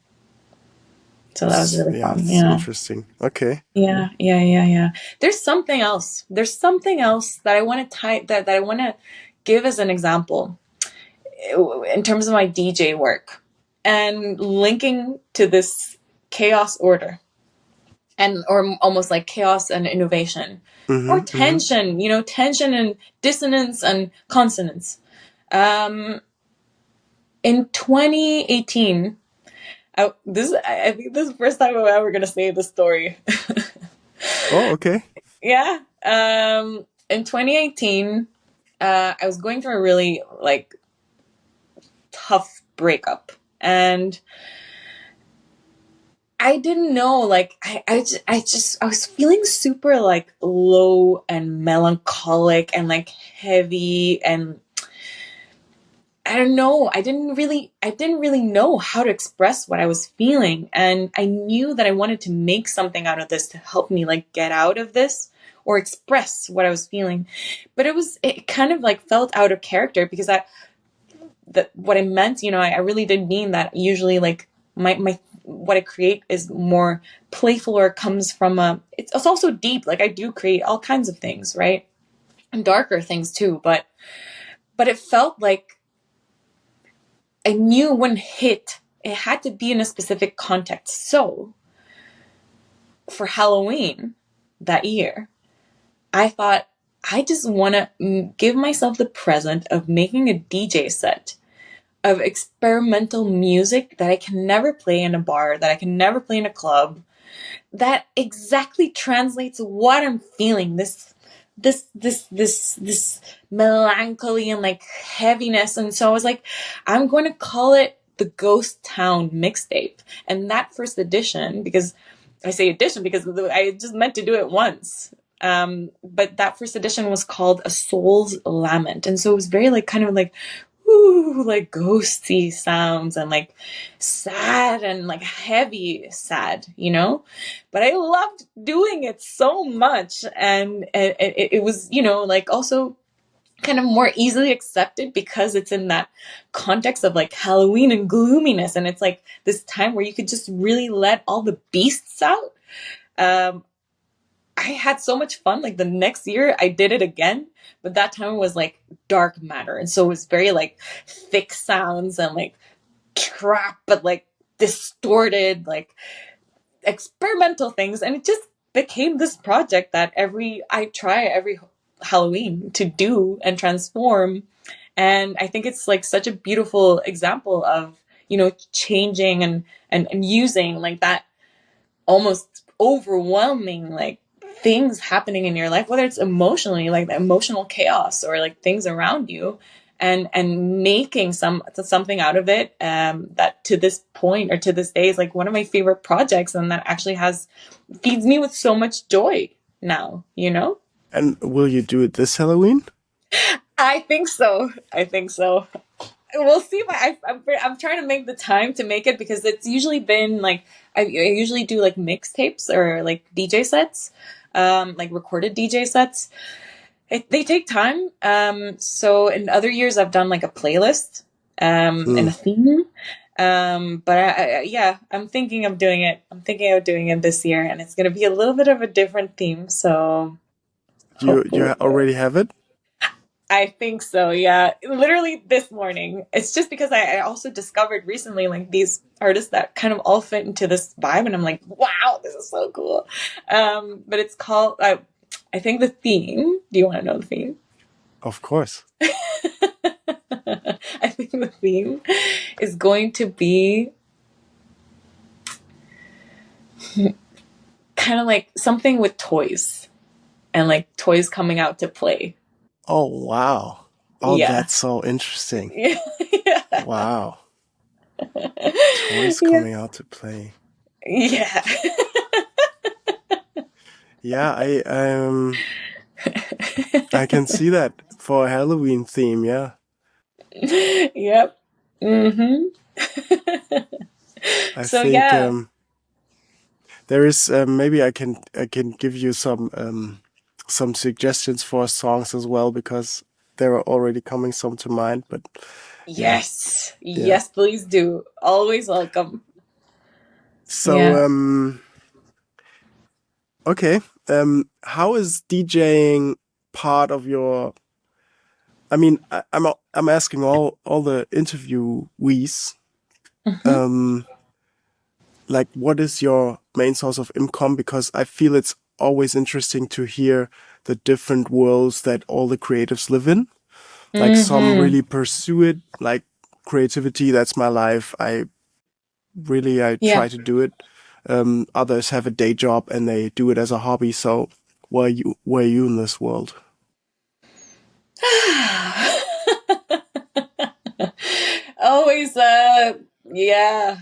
S2: So that was really
S1: Yeah,
S2: fun.
S1: it's
S2: Yeah.
S1: interesting. Okay.
S2: Yeah. There's something else. There's something else that I want to that I want to give as an example in terms of my DJ work and linking to this chaos order and or almost like chaos and innovation or
S1: Mm-hmm. Mm-hmm.
S2: tension, tension and dissonance and consonance. In 2018, I think this is the first time I'm ever going to say this story.
S1: Oh, okay.
S2: Yeah. In 2018, I was going through a really like tough breakup, and I didn't know, like, I was feeling super like low and melancholic and like heavy, and I don't know. I didn't really know how to express what I was feeling, and I knew that I wanted to make something out of this to help me like get out of this or express what I was feeling. But it kind of like felt out of character because what I meant, I really did mean that usually like my what I create is more playful or comes from it's also deep. Like I do create all kinds of things, right? And darker things too, but it felt like I knew when it had to be in a specific context. So for Halloween that year, I thought I just want to give myself the present of making a DJ set of experimental music that I can never play in a bar, that I can never play in a club, that exactly translates what I'm feeling. This melancholy and like heaviness. And so I was like, I'm going to call it the Ghost Town mixtape. And that first edition, because I say edition because I just meant to do it once. But that first edition was called A Soul's Lament. And so it was very like kind of like, ooh, like ghosty sounds and like sad and like heavy sad, but I loved doing it so much. And it was, like also kind of more easily accepted because it's in that context of like Halloween and gloominess. And it's like this time where you could just really let all the beasts out. I had so much fun. Like the next year I did it again, but that time it was like dark matter. And so it was very like thick sounds and like trap, but like distorted, like experimental things. And it just became this project that I try every Halloween to do and transform. And I think it's like such a beautiful example of, changing and using like that almost overwhelming like things happening in your life, whether it's emotionally like the emotional chaos or like things around you, and making something out of it, that to this point or to this day is like one of my favorite projects, and that actually feeds me with so much joy now.
S1: And will you do it this Halloween?
S2: I think so. We'll see if I'm trying to make the time to make it, because it's usually been like I usually do like mixtapes or like DJ sets, like recorded DJ sets. They take time. So in other years I've done like a playlist and a theme. But yeah, I'm thinking of doing it. I'm thinking of doing it this year, and it's going to be a little bit of a different theme. So
S1: You
S2: hopefully.
S1: already have it?
S2: I think so, yeah. Literally this morning. It's just because I also discovered recently like these artists that kind of all fit into this vibe, and I'm like, wow, this is so cool. But it's called, I think the theme, do you want to know the theme?
S1: Of course.
S2: I think the theme is going to be kind of like something with toys and like toys coming out to play.
S1: Oh, wow. Oh,
S2: Yeah.
S1: that's so interesting.
S2: Yeah.
S1: Wow. Toys coming out to play.
S2: Yeah.
S1: Yeah, I can see that for a Halloween theme, yeah.
S2: Yep. Mm-hmm.
S1: I
S2: So
S1: think
S2: yeah.
S1: there is maybe I can give you some suggestions for songs as well, because there are already coming some to mind, but yeah.
S2: Yes.
S1: Yeah.
S2: Yes, please do. Always welcome.
S1: So
S2: Yeah.
S1: okay. How is DJing part of your? I mean, I'm asking all the interviewees,
S2: Mm-hmm.
S1: like, what is your main source of income? Because I feel it's always interesting to hear the different worlds that all the creatives live in. Like, some
S2: Mm-hmm.
S1: really pursue it, like creativity, that's my life. I
S2: Yeah.
S1: try to do it. Others have a day job and they do it as a hobby. So where are you in this world?
S2: Always yeah.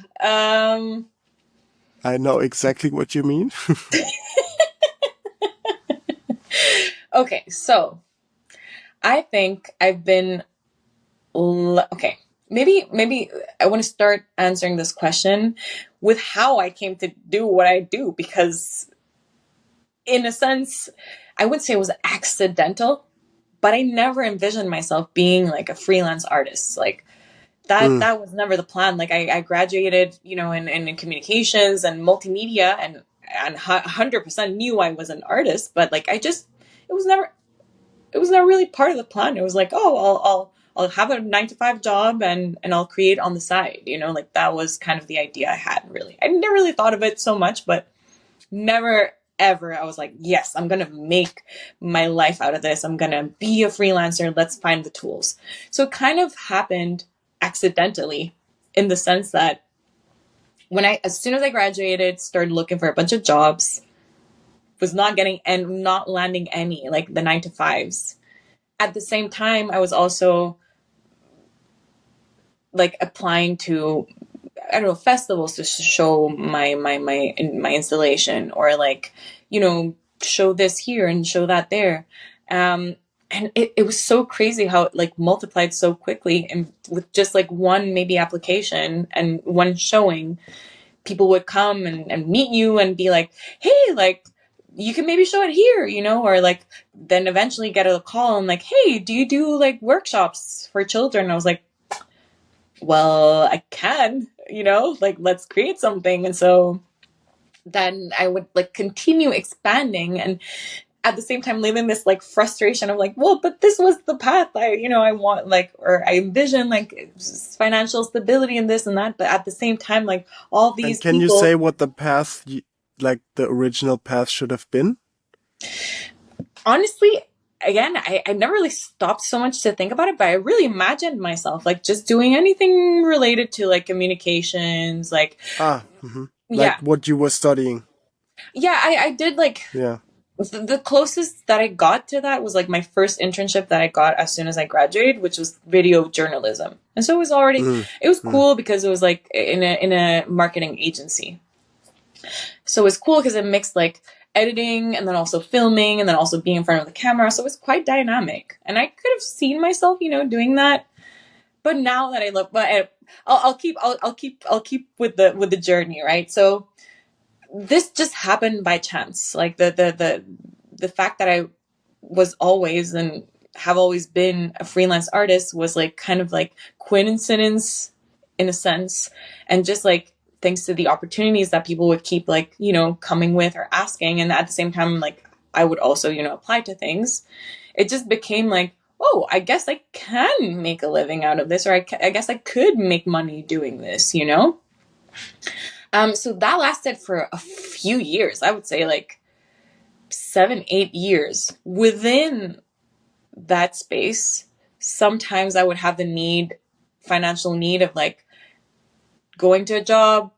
S1: I know exactly what you mean.
S2: Okay, so I think I've been okay. Maybe I want to start answering this question with how I came to do what I do, because in a sense I would say it was accidental, but I never envisioned myself being like a freelance artist. Like
S1: Mm,
S2: that was never the plan. Like I graduated, in communications and multimedia, and 100% knew I was an artist, but like it was never it was never really part of the plan. It was like, oh, I'll have a 9 to 5 job, and I'll create on the side. Like that was kind of the idea I had. Really, I never really thought of it so much, but never ever I was like, yes, I'm gonna make my life out of this. I'm gonna be a freelancer. Let's find the tools. So it kind of happened accidentally, in the sense that as soon as I graduated, started looking for a bunch of jobs, was not getting and not landing any, like the 9 to 5s. At the same time, I was also like applying to, I don't know, festivals to show my installation, or like, show this here and show that there. And it was so crazy how it like multiplied so quickly, and with just like one maybe application and one showing, people would come and meet you and be like, hey, like you can maybe show it here, or like then eventually get a call and like, hey, do you do like workshops for children? And I was like, well, I can, like let's create something. And so then I would like continue expanding, and at the same time living this like frustration of like, well, but this was the path I want, like, or I envision like financial stability and this and that. But at the same time, like all
S1: and
S2: these
S1: can you say
S2: people,
S1: what the path, like the original path, should have been?
S2: honestly, again, I never really stopped so much to think about it, but I really imagined myself like just doing anything related to like communications, like,
S1: Like
S2: yeah.
S1: what you were studying.
S2: Yeah, I did like
S1: Yeah.
S2: the closest that I got to that was like my first internship that I got as soon as I graduated, which was video journalism. And so it was cool because it was like in a marketing agency. So it was cool because it mixed like editing and then also filming and then also being in front of the camera. So it's quite dynamic. And I could have seen myself, doing that. But now that I look, I'll keep with the journey, right? So this just happened by chance. Like the fact that I was always and have always been a freelance artist was like kind of like coincidence in a sense, and just like thanks to the opportunities that people would keep like coming with or asking, and at the same time like I would also apply to things. It just became like, oh, I guess I can make a living out of this, or I guess I could make money doing this, so that lasted for a few years. I would say like 7-8 years. Within that space, sometimes I would have the financial need of like going to a job,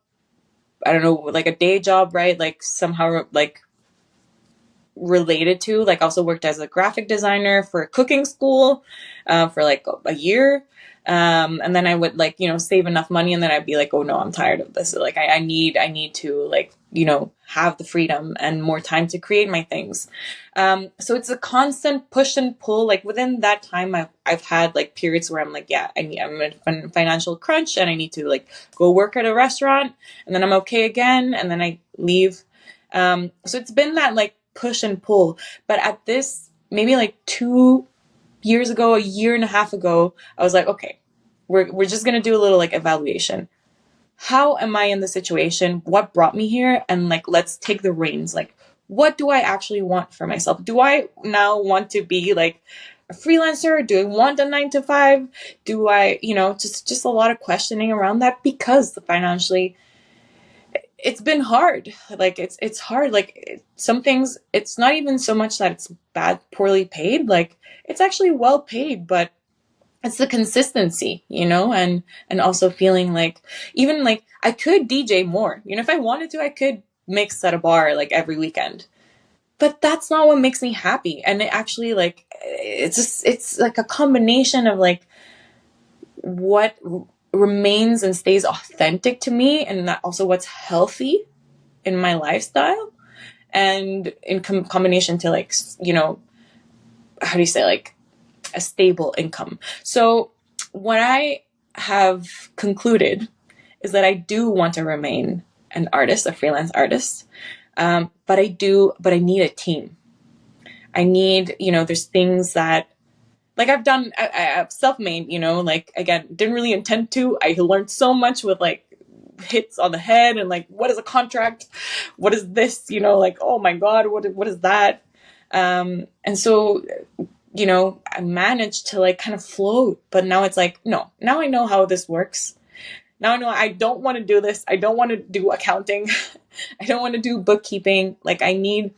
S2: I don't know, like a day job, right? Like somehow like related to, like also worked as a graphic designer for a cooking school for like a year. And then I would like, save enough money, and then I'd be like, oh no, I'm tired of this. Like I need to like, have the freedom and more time to create my things. So it's a constant push and pull. Like within that time, I've had like periods where I'm like, yeah, I'm in a financial crunch and I need to like go work at a restaurant, and then I'm okay again. And then I leave. So it's been that like push and pull. But at this, maybe like 2 years ago, a year and a half ago, I was like, okay, we're just going to do a little like evaluation. How am I in the situation? What brought me here? And like, let's take the reins. Like, what do I actually want for myself? Do I now want to be like a freelancer? Do I want a 9 to 5? Do I, just a lot of questioning around that, because financially it's been hard. Like it's hard. Like some things, it's not even so much that it's poorly paid. Like it's actually well paid, but it's the consistency, and also feeling like, even like I could DJ more, if I wanted to, I could mix at a bar like every weekend, but that's not what makes me happy. And it actually like, it's like a combination of like what remains and stays authentic to me, and that also what's healthy in my lifestyle, and in combination to like, how do you say, like a stable income. So what I have concluded is that I do want to remain an artist, a freelance artist. But I need a team. I need, there's things that like I've done, I've self-made, like again, didn't really intend to. I learned so much with like hits on the head and like, what is a contract? What is this? Like, oh my God, what is that? And so, I managed to like kind of float, but now it's like, no, now I know how this works. Now I know I don't want to do this. I don't want to do accounting. I don't want to do bookkeeping. Like I need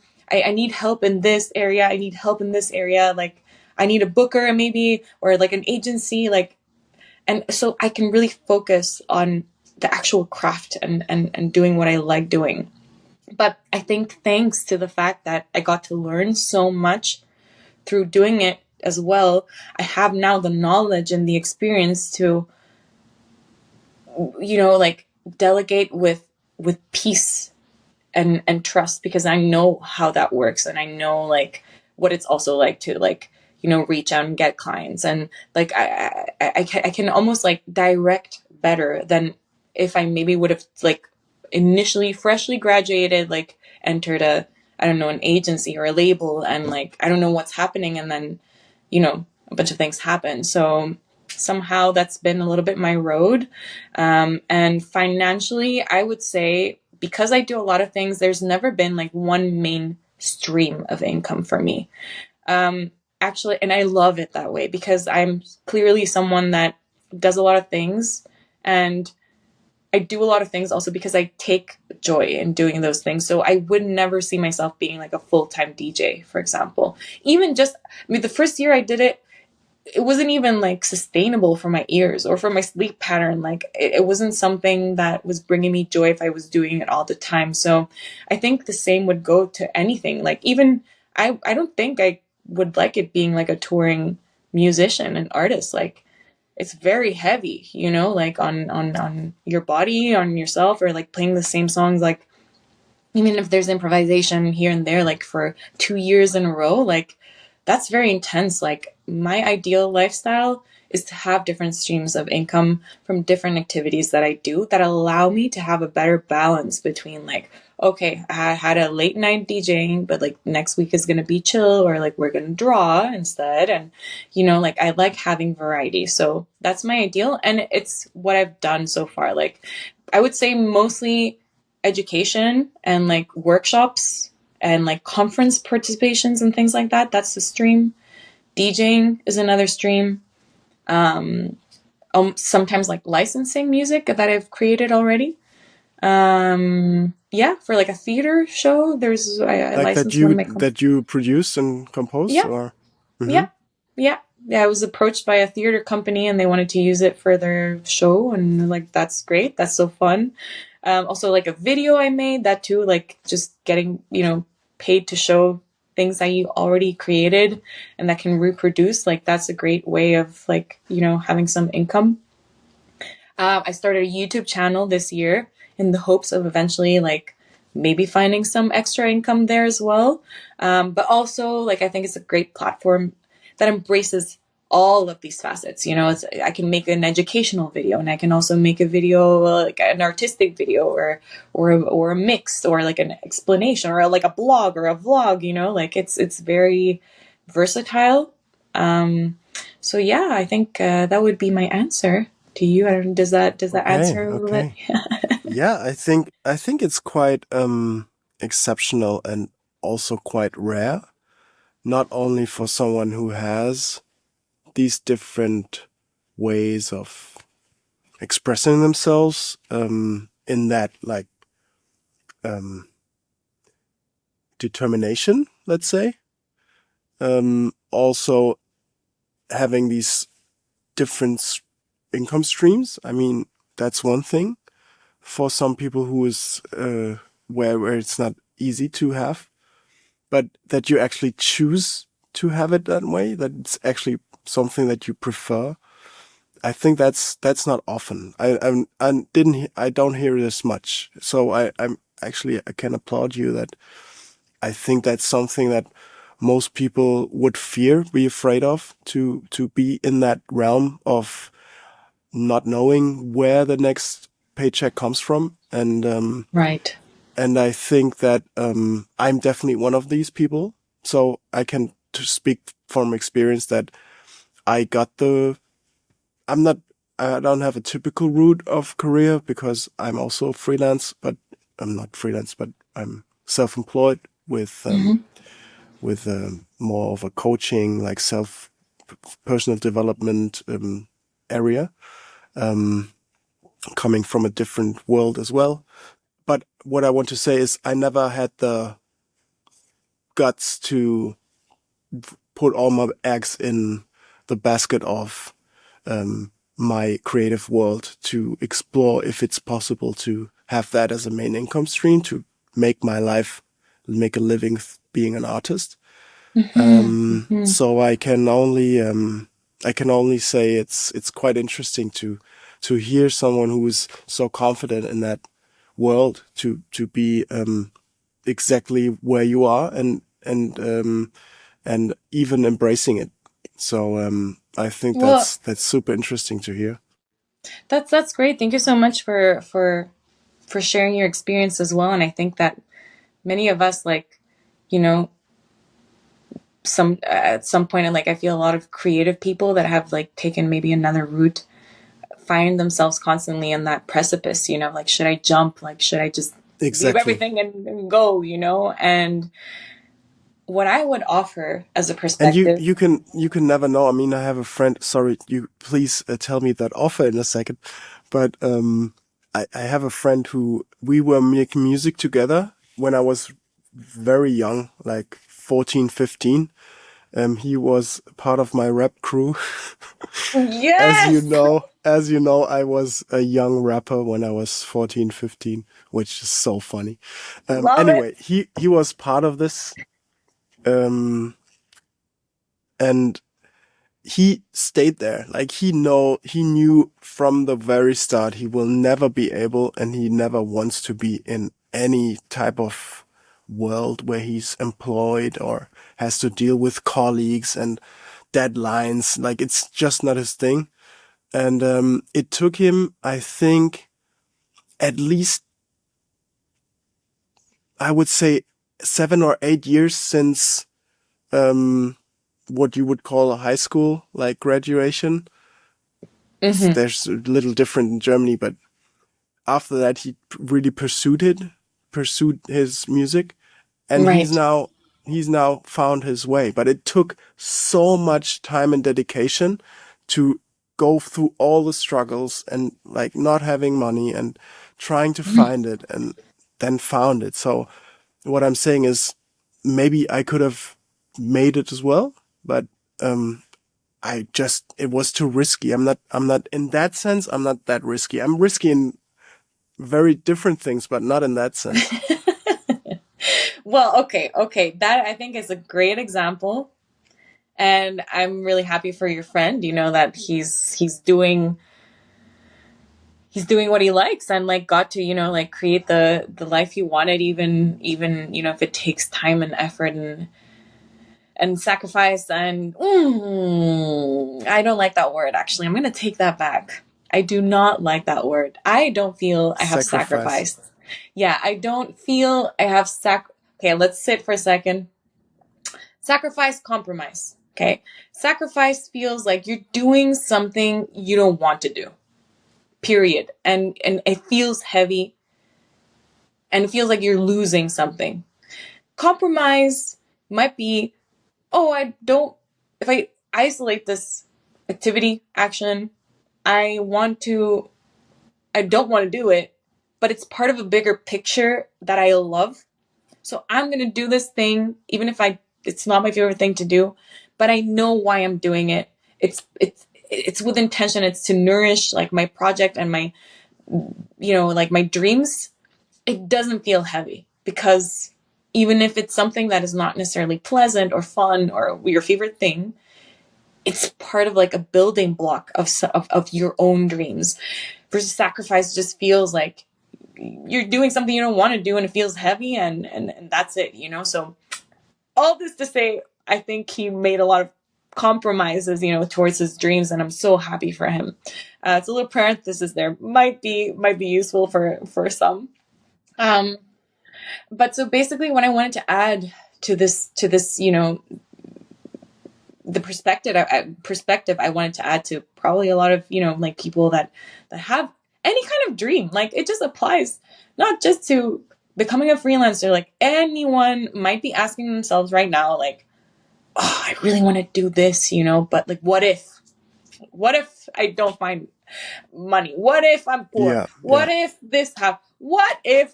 S2: help in this area. I need help in this area. Like I need a booker maybe, or like an agency, like, and so I can really focus on the actual craft and doing what I like doing. But I think thanks to the fact that I got to learn so much through doing it as well, I have now the knowledge and the experience to, like delegate with peace and trust, because I know how that works, and I know like what it's also like to like, reach out and get clients, and like I can almost like direct better than if I maybe would have like initially freshly graduated, like entered I don't know, an agency or a label, and like I don't know what's happening, and then a bunch of things happen. So somehow that's been a little bit my road. And financially, I would say, because I do a lot of things, there's never been like one main stream of income for me. Actually, and I love it that way, because I'm clearly someone that does a lot of things, and I do a lot of things also because I take joy in doing those things. So I would never see myself being like a full-time DJ, for example. Even just, the first year I did it, it wasn't even like sustainable for my ears or for my sleep pattern. Like it wasn't something that was bringing me joy if I was doing it all the time. So I think the same would go to anything. Like even, I don't think I would like it being like a touring musician and artist. Like it's very heavy, like on your body, on yourself, or like playing the same songs like, even if there's improvisation here and there, like for 2 years in a row, like that's very intense. Like my ideal lifestyle is to have different streams of income from different activities that I do that allow me to have a better balance between like, okay, I had a late night DJing, but like next week is going to be chill, or like we're going to draw instead. And, like I like having variety. So that's my ideal. And it's what I've done so far. Like I would say mostly education and like workshops and like conference participations and things like that. That's the stream. DJing is another stream. Sometimes like licensing music that I've created already. Yeah, for like a theater show, I
S1: Like
S2: licensed one of my
S1: that you produce and compose,
S2: yeah,
S1: or mm-hmm.
S2: yeah, yeah. Yeah, I was approached by a theater company and they wanted to use it for their show, and like that's great. That's so fun. Also like a video I made, that too, like just getting, paid to show things that you already created and that can reproduce. Like that's a great way of like, having some income. I started a YouTube channel this year in the hopes of eventually like maybe finding some extra income there as well. But also like I think it's a great platform that embraces all of these facets. I can make an educational video, and I can also make a video like an artistic video, or a mix, or like an explanation, or like a blog or a vlog. Like it's very versatile. So yeah, I think that would be my answer to you. I don't, does that answer a little bit?
S1: Yeah, I think it's quite exceptional and also quite rare, not only for someone who has these different ways of expressing themselves in that like determination, let's say. Also having these different income streams. I mean, that's one thing for some people who is where it's not easy to have, but that you actually choose to have it that way, that it's actually something that you prefer. I think that's not often. I don't hear this much. So I'm actually, I can applaud you that I think that's something that most people would be afraid of, to be in that realm of not knowing where the next paycheck comes from.
S2: Right.
S1: And I think that I'm definitely one of these people. So I can speak from experience that I don't have a typical route of career because I'm also freelance, but I'm not freelance, but I'm self-employed with more of a coaching, like personal development area, coming from a different world as well. But what I want to say is I never had the guts to put all my eggs in the basket of my creative world, to explore if it's possible to have that as a main income stream, to make my life, make a living being an artist. So I can only say it's quite interesting to hear someone who is so confident in that world, to be exactly where you are, and even embracing it. So I think
S2: Well,
S1: that's super interesting to hear.
S2: that's great. Thank you so much for sharing your experience as well. And I think that many of us, like, you know, at some point, and like I feel a lot of creative people that have like taken maybe another route find themselves constantly in that precipice. Like, should I jump? Like, should I just leave
S1: Exactly.
S2: everything and go? And what I would offer as a
S1: And
S2: perspective.
S1: you can never know. I mean, I have a friend. Sorry, you please tell me that offer in a second. But I have a friend who we were making music together when I was very young, like 14, 15. He was part of my rap crew.
S2: Yes,
S1: As you know, I was a young rapper when I was 14, 15, which is so funny.
S2: love it.
S1: Anyway, he was part of this. Um, and he stayed there. Like he knew from the very start he will never be able, and he never wants to be in any type of world where he's employed or has to deal with colleagues and deadlines. Like, it's just not his thing. And it took him, I think, at least, I would say, 7 or 8 years since what you would call a high school, like graduation. There's a little different in Germany, but after that he really pursued his music, and
S2: Right.
S1: he's now found his way. But it took so much time and dedication to go through all the struggles and like not having money and trying to find it and then found it. So what I'm saying is maybe I could have made it as well, but it was too risky. I'm not in that sense. I'm not that risky. I'm risky in very different things, but not in that sense.
S2: Well, okay. That I think is a great example. And I'm really happy for your friend, that he's doing what he likes and like got to, like create the life he wanted, even, if it takes time and effort and sacrifice and I don't like that word. Actually, I'm going to take that back. I do not like that word. I don't feel I have sacrificed. Yeah, I don't feel I have Okay, let's sit for a second. Sacrifice, compromise. Okay. Sacrifice feels like you're doing something you don't want to do. Period. And it feels heavy and it feels like you're losing something. Compromise might be, if I isolate this activity, action, I don't want to do it, but it's part of a bigger picture that I love. So I'm going to do this thing, even if it's not my favorite thing to do, but I know why I'm doing it. It's with intention. It's to nourish like my project and my, like my dreams. It doesn't feel heavy because even if it's something that is not necessarily pleasant or fun or your favorite thing, it's part of like a building block of your own dreams. Versus sacrifice just feels like you're doing something you don't want to do and it feels heavy and that's it, So all this to say, I think he made a lot of compromises, towards his dreams, and I'm so happy for him. It's a little parenthesis there. Might be useful for some. But so basically what I wanted to add to this, the perspective I wanted to add to probably a lot of, like people that have any kind of dream, like it just applies not just to becoming a freelancer. Like anyone might be asking themselves right now, like, oh, I really want to do this, but like, what if I don't find money? What if I'm poor?
S1: Yeah.
S2: What if this happens? What if?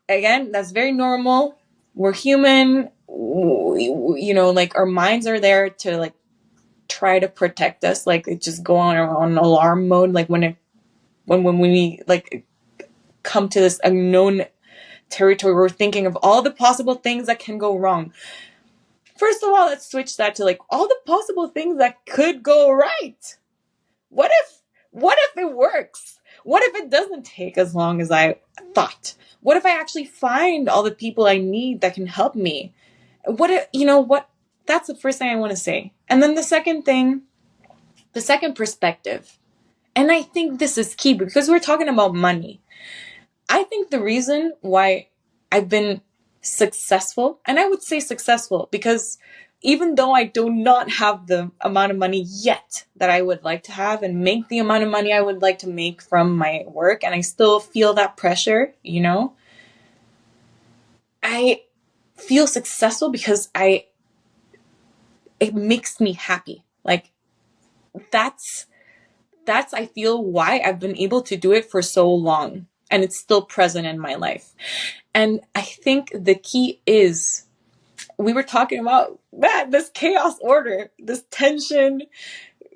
S2: Again, that's very normal. We're human. Like our minds are there to like try to protect us. Like it just go on alarm mode. Like when we like come to this unknown territory, we're thinking of all the possible things that can go wrong. First of all, let's switch that to like all the possible things that could go right. What if it works? What if it doesn't take as long as I thought? What if I actually find all the people I need that can help me? What if, that's the first thing I want to say. And then the second perspective. And I think this is key because we're talking about money. I think the reason why I've been successful, and I would say successful because even though I do not have the amount of money yet that I would like to have and make the amount of money I would like to make from my work, and I still feel that pressure, I feel successful because it makes me happy. Like that's I feel why I've been able to do it for so long and it's still present in my life. And I think the key is, we were talking about this chaos order, this tension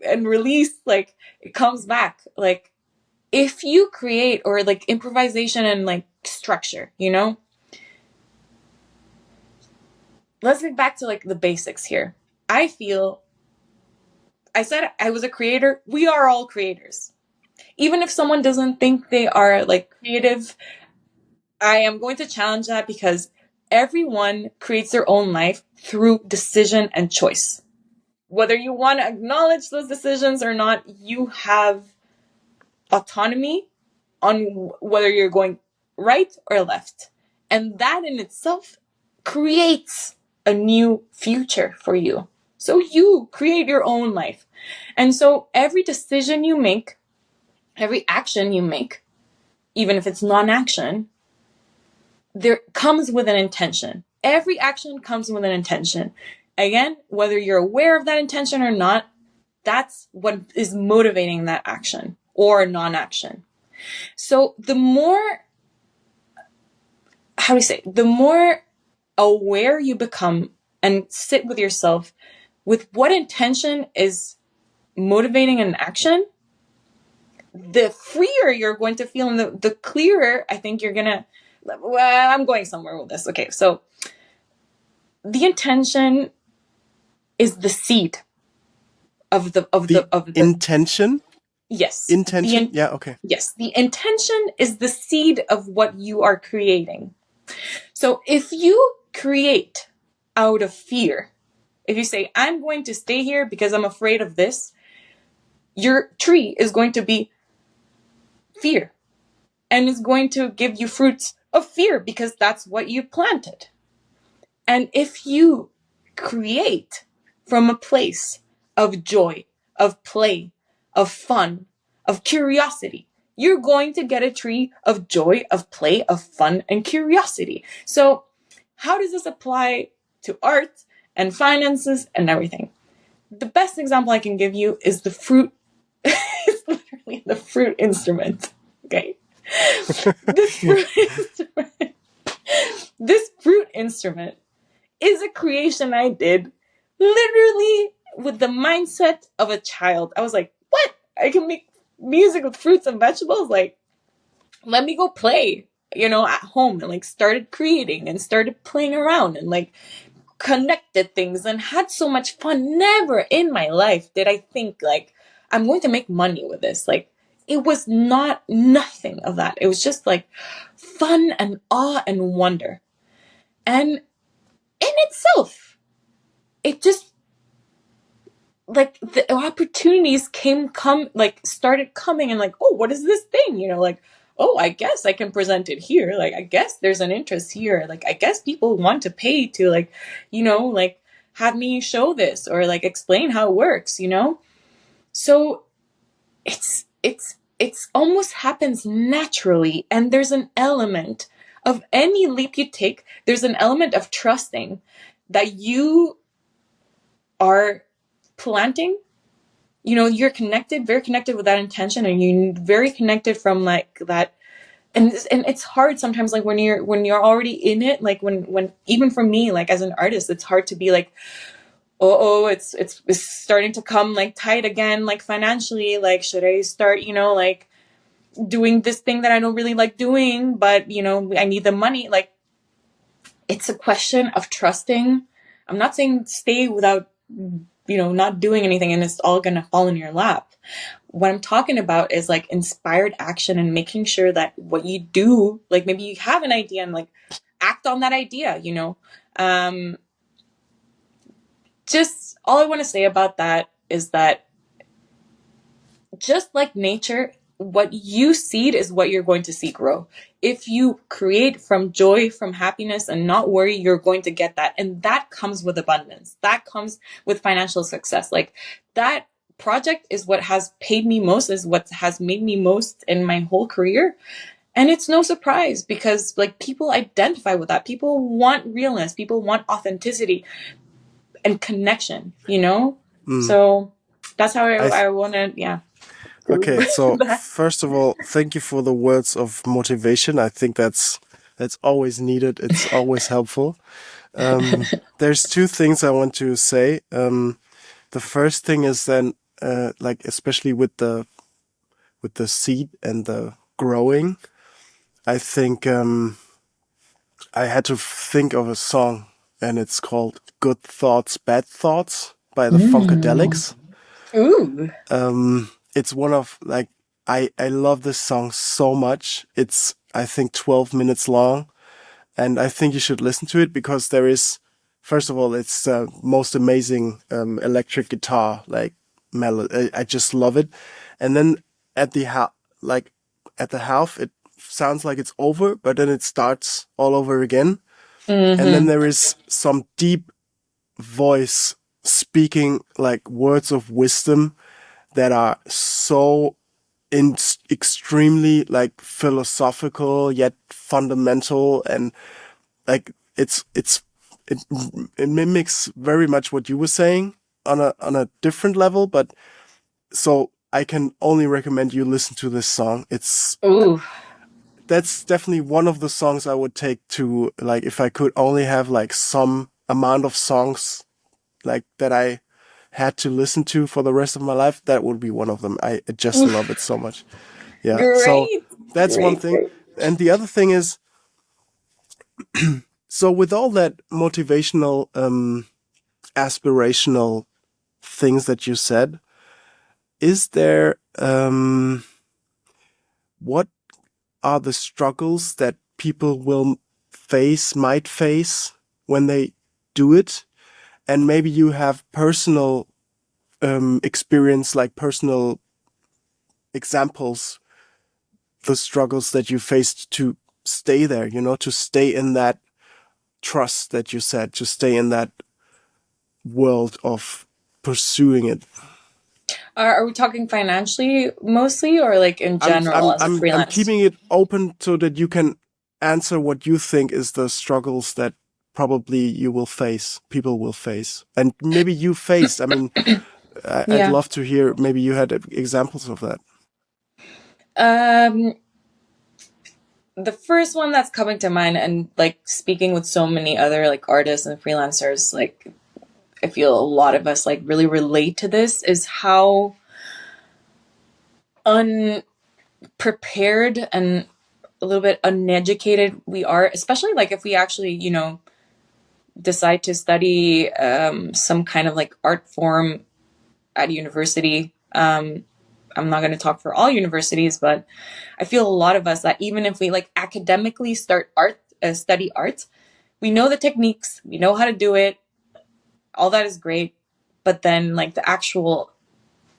S2: and release, like it comes back. Like if you create, or like improvisation and like structure, let's get back to like the basics here. I said I was a creator. We are all creators. Even if someone doesn't think they are like creative, I am going to challenge that, because everyone creates their own life through decision and choice. Whether you want to acknowledge those decisions or not, you have autonomy on whether you're going right or left. And that in itself creates a new future for you. So you create your own life. And so every decision you make, every action you make, even if it's non-action, there comes with an intention. Every action comes with an intention. Again, whether you're aware of that intention or not, that's what is motivating that action or non-action. So the more, the more aware you become and sit with yourself with what intention is motivating an action, the freer you're going to feel, and the clearer I think you're gonna, well, I'm going somewhere with this. Okay, so the intention is the seed of the
S1: intention.
S2: Yes.
S1: Intention. Yeah. Okay.
S2: Yes. The intention is the seed of what you are creating. So if you create out of fear, if you say, I'm going to stay here because I'm afraid of this, your tree is going to be fear, and is going to give you fruits of fear because that's what you planted. And if you create from a place of joy, of play, of fun, of curiosity, you're going to get a tree of joy, of play, of fun, and curiosity. So how does this apply to art and finances and everything? The best example I can give you is the fruit. It's literally the fruit instrument. Okay. This fruit instrument is a creation I did literally with the mindset of a child. I was like, what? I can make music with fruits and vegetables? Like, let me go play, at home, and like started creating and started playing around and like connected things and had so much fun. Never in my life did I think like I'm going to make money with this. Like, it was nothing of that. It was just like fun and awe and wonder. And in itself, it just, like, the opportunities started coming, and like, oh, what is this thing? Like, oh, I guess I can present it here. Like, I guess there's an interest here. Like, I guess people want to pay to like, like have me show this or like explain how it works, So it's almost happens naturally. And there's an element of any leap you take, there's an element of trusting that you are planting. You're connected, very connected with that intention, and you're very connected from like that. And it's hard sometimes, like when you're already in it, like when even for me, like as an artist, it's hard to be like, oh, it's starting to come like tight again, like financially, like should I start, like doing this thing that I don't really like doing, but I need the money. Like, it's a question of trusting. I'm not saying stay without, not doing anything and it's all going to fall in your lap. What I'm talking about is like inspired action and making sure that what you do, like maybe you have an idea and like act on that idea, just all I want to say about that is that just like nature, what you seed is what you're going to see grow. If you create from joy, from happiness, and not worry, you're going to get that. And that comes with abundance. That comes with financial success. Like, that project is what has paid me most, is what has made me most in my whole career. And it's no surprise, because like people identify with that. People want realness. People want authenticity and connection, So that's how I want to, yeah.
S1: Okay, so first of all, thank you for the words of motivation. I think that's always needed. It's always helpful. There's two things I want to say. The first thing is then, like especially with the seed and the growing, I think I had to think of a song, and it's called "Good Thoughts, Bad Thoughts" by the Funkadelics.
S2: Ooh.
S1: It's one of like I love this song so much. It's, I think, 12 minutes long, and I think you should listen to it because there is, first of all, it's the most amazing electric guitar like melody. I just love it, and then at the like at the half, it sounds like it's over, but then it starts all over again, and then
S2: Mm-hmm.
S1: there is some deep voice speaking like words of wisdom that are so extremely like philosophical yet fundamental, and like it it mimics very much what you were saying on a different level. But so I can only recommend you listen to this song. It's
S2: Ooh.
S1: That's definitely one of the songs I would take to, like, if I could only have like some amount of songs like that I had to listen to for the rest of my life, that would be one of them. I just love it so much. Yeah. So
S2: Great.
S1: that's one
S2: Great.
S1: thing.
S2: Great.
S1: And the other thing is, so with all that motivational, aspirational things that you said, is there, what are the struggles that people might face when they do it? And maybe you have personal, experience, like personal examples, the struggles that you faced to stay there, to stay in that trust that you said, to stay in that world of pursuing it.
S2: Are we talking financially mostly, or like in general as a
S1: I'm
S2: freelance?
S1: keeping it open so that you can answer what you think is the struggles that probably people will face, and maybe you faced. I mean, I'd
S2: Yeah.
S1: love to hear. Maybe you had examples of that.
S2: Um, the first one that's coming to mind, and like speaking with so many other like artists and freelancers, like I feel a lot of us like really relate to this, is how unprepared and a little bit uneducated we are, especially like if we actually, decide to study some kind of like art form at university. I'm not going to talk for all universities, but I feel a lot of us that even if we like academically study art, we know the techniques, we know how to do it, all that is great, but then like the actual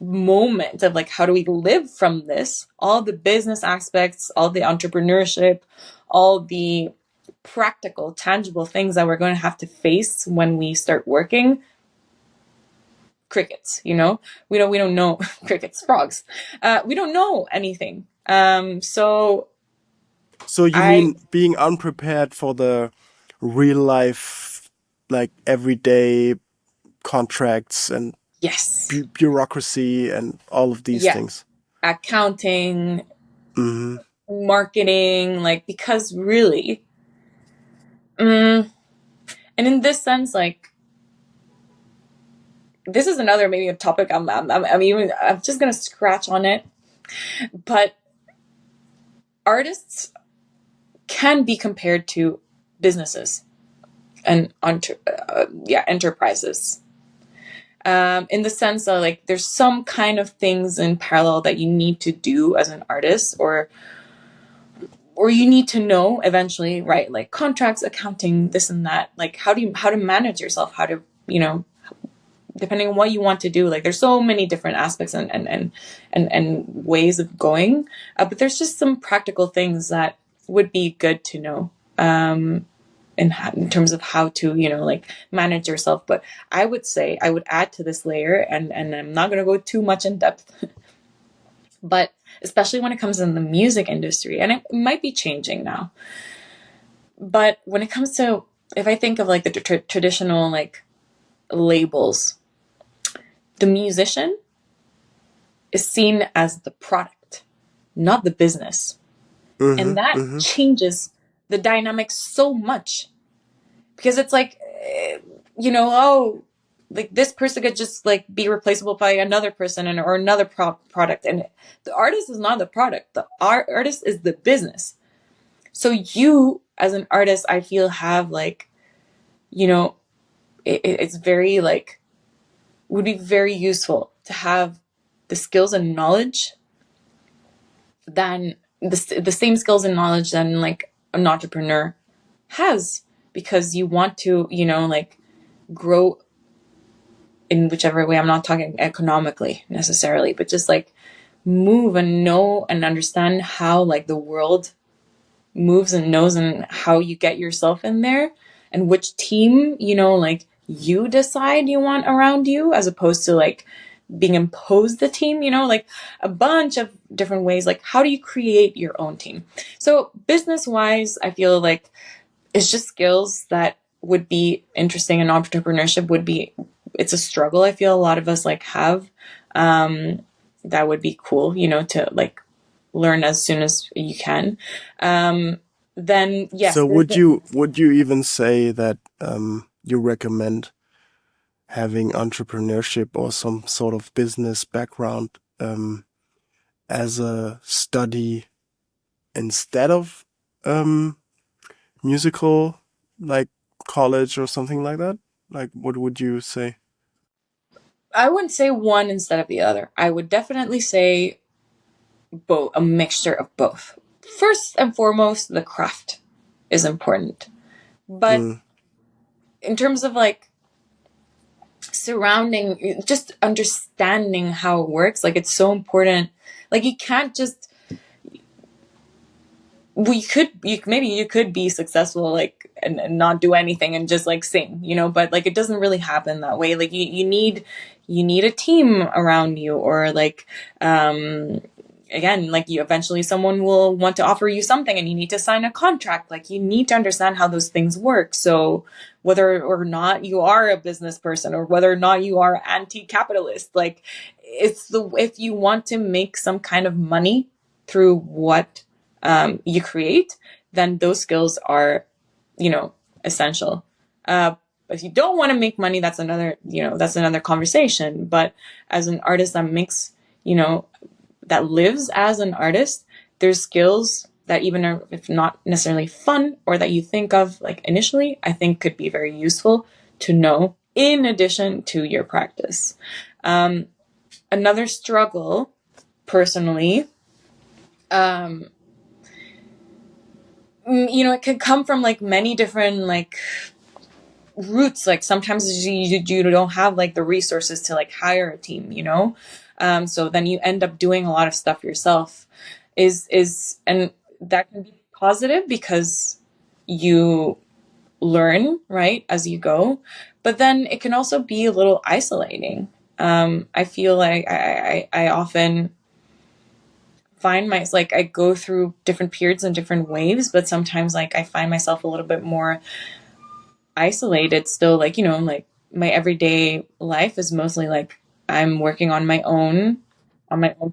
S2: moment of like how do we live from this, all the business aspects, all the entrepreneurship, all the practical tangible things that we're going to have to face when we start working, crickets, we don't know. Crickets, frogs, we don't know anything.
S1: So you
S2: I
S1: mean being unprepared for the real life, like everyday contracts and
S2: Yes.
S1: bureaucracy and all of these
S2: Yeah.
S1: things?
S2: Accounting,
S1: Hmm.
S2: marketing, like, because really, mm, and in this sense, like, this is another maybe a topic I'm just gonna scratch on it, but artists can be compared to businesses and enterprises, in the sense that like there's some kind of things in parallel that you need to do as an artist, or you need to know eventually, right? Like contracts, accounting, this and that. Like how to manage yourself, how to, depending on what you want to do. Like there's so many different aspects and ways of going, but there's just some practical things that would be good to know. In terms of how to, like manage yourself. But I would say I would add to this layer, and I'm not going to go too much in depth, but especially when it comes in the music industry, and it might be changing now. But when it comes to, if I think of like the traditional like labels, the musician is seen as the product, not the business.
S1: Hmm.
S2: And that
S1: Hmm.
S2: changes the dynamics so much, because it's like, oh, like this person could just like be replaceable by another person or another product, and the artist is not the product. The artist is the business. So you as an artist, I feel, have like, it's very like, would be very useful to have the skills and knowledge than the same skills and knowledge than like an entrepreneur has, because you want to, like grow in whichever way. I'm not talking economically necessarily, but just like move and know and understand how like the world moves and knows, and how you get yourself in there, and which team, like you decide you want around you, as opposed to like being imposed the team, like a bunch of different ways. Like, how do you create your own team? So business wise, I feel like it's just skills that would be interesting, and entrepreneurship would be, it's a struggle I feel a lot of us like have. That would be cool, to like learn as soon as you can. Then yes.
S1: So would you even say that you recommend having entrepreneurship or some sort of business background as a study instead of musical, like college or something like that? Like, what would you say?
S2: I wouldn't say one instead of the other. I would definitely say both, a mixture of both. First and foremost, the craft is important. But in terms of like surrounding, just understanding how it works, like it's so important. Like you can't just, maybe you could be successful like and not do anything and just like sing, but like it doesn't really happen that way. Like you need a team around you, or like again, like you eventually someone will want to offer you something and you need to sign a contract. Like you need to understand how those things work. So whether or not you are a business person, or whether or not you are anti-capitalist, like if you want to make some kind of money through what you create, then those skills are, essential. If you don't want to make money, that's another conversation. But as an artist that makes, that lives as an artist, there's skills that even are, if not necessarily fun, or that you think of like initially, I think could be very useful to know in addition to your practice. Another struggle personally, it could come from like many different like roots. Like sometimes you don't have like the resources to like hire a team, so then you end up doing a lot of stuff yourself, and that can be positive because you learn right as you go, but then it can also be a little isolating. I feel like I often find I go through different periods and different waves, but sometimes like I find myself a little bit more isolated still. Like, like my everyday life is mostly like I'm working on my own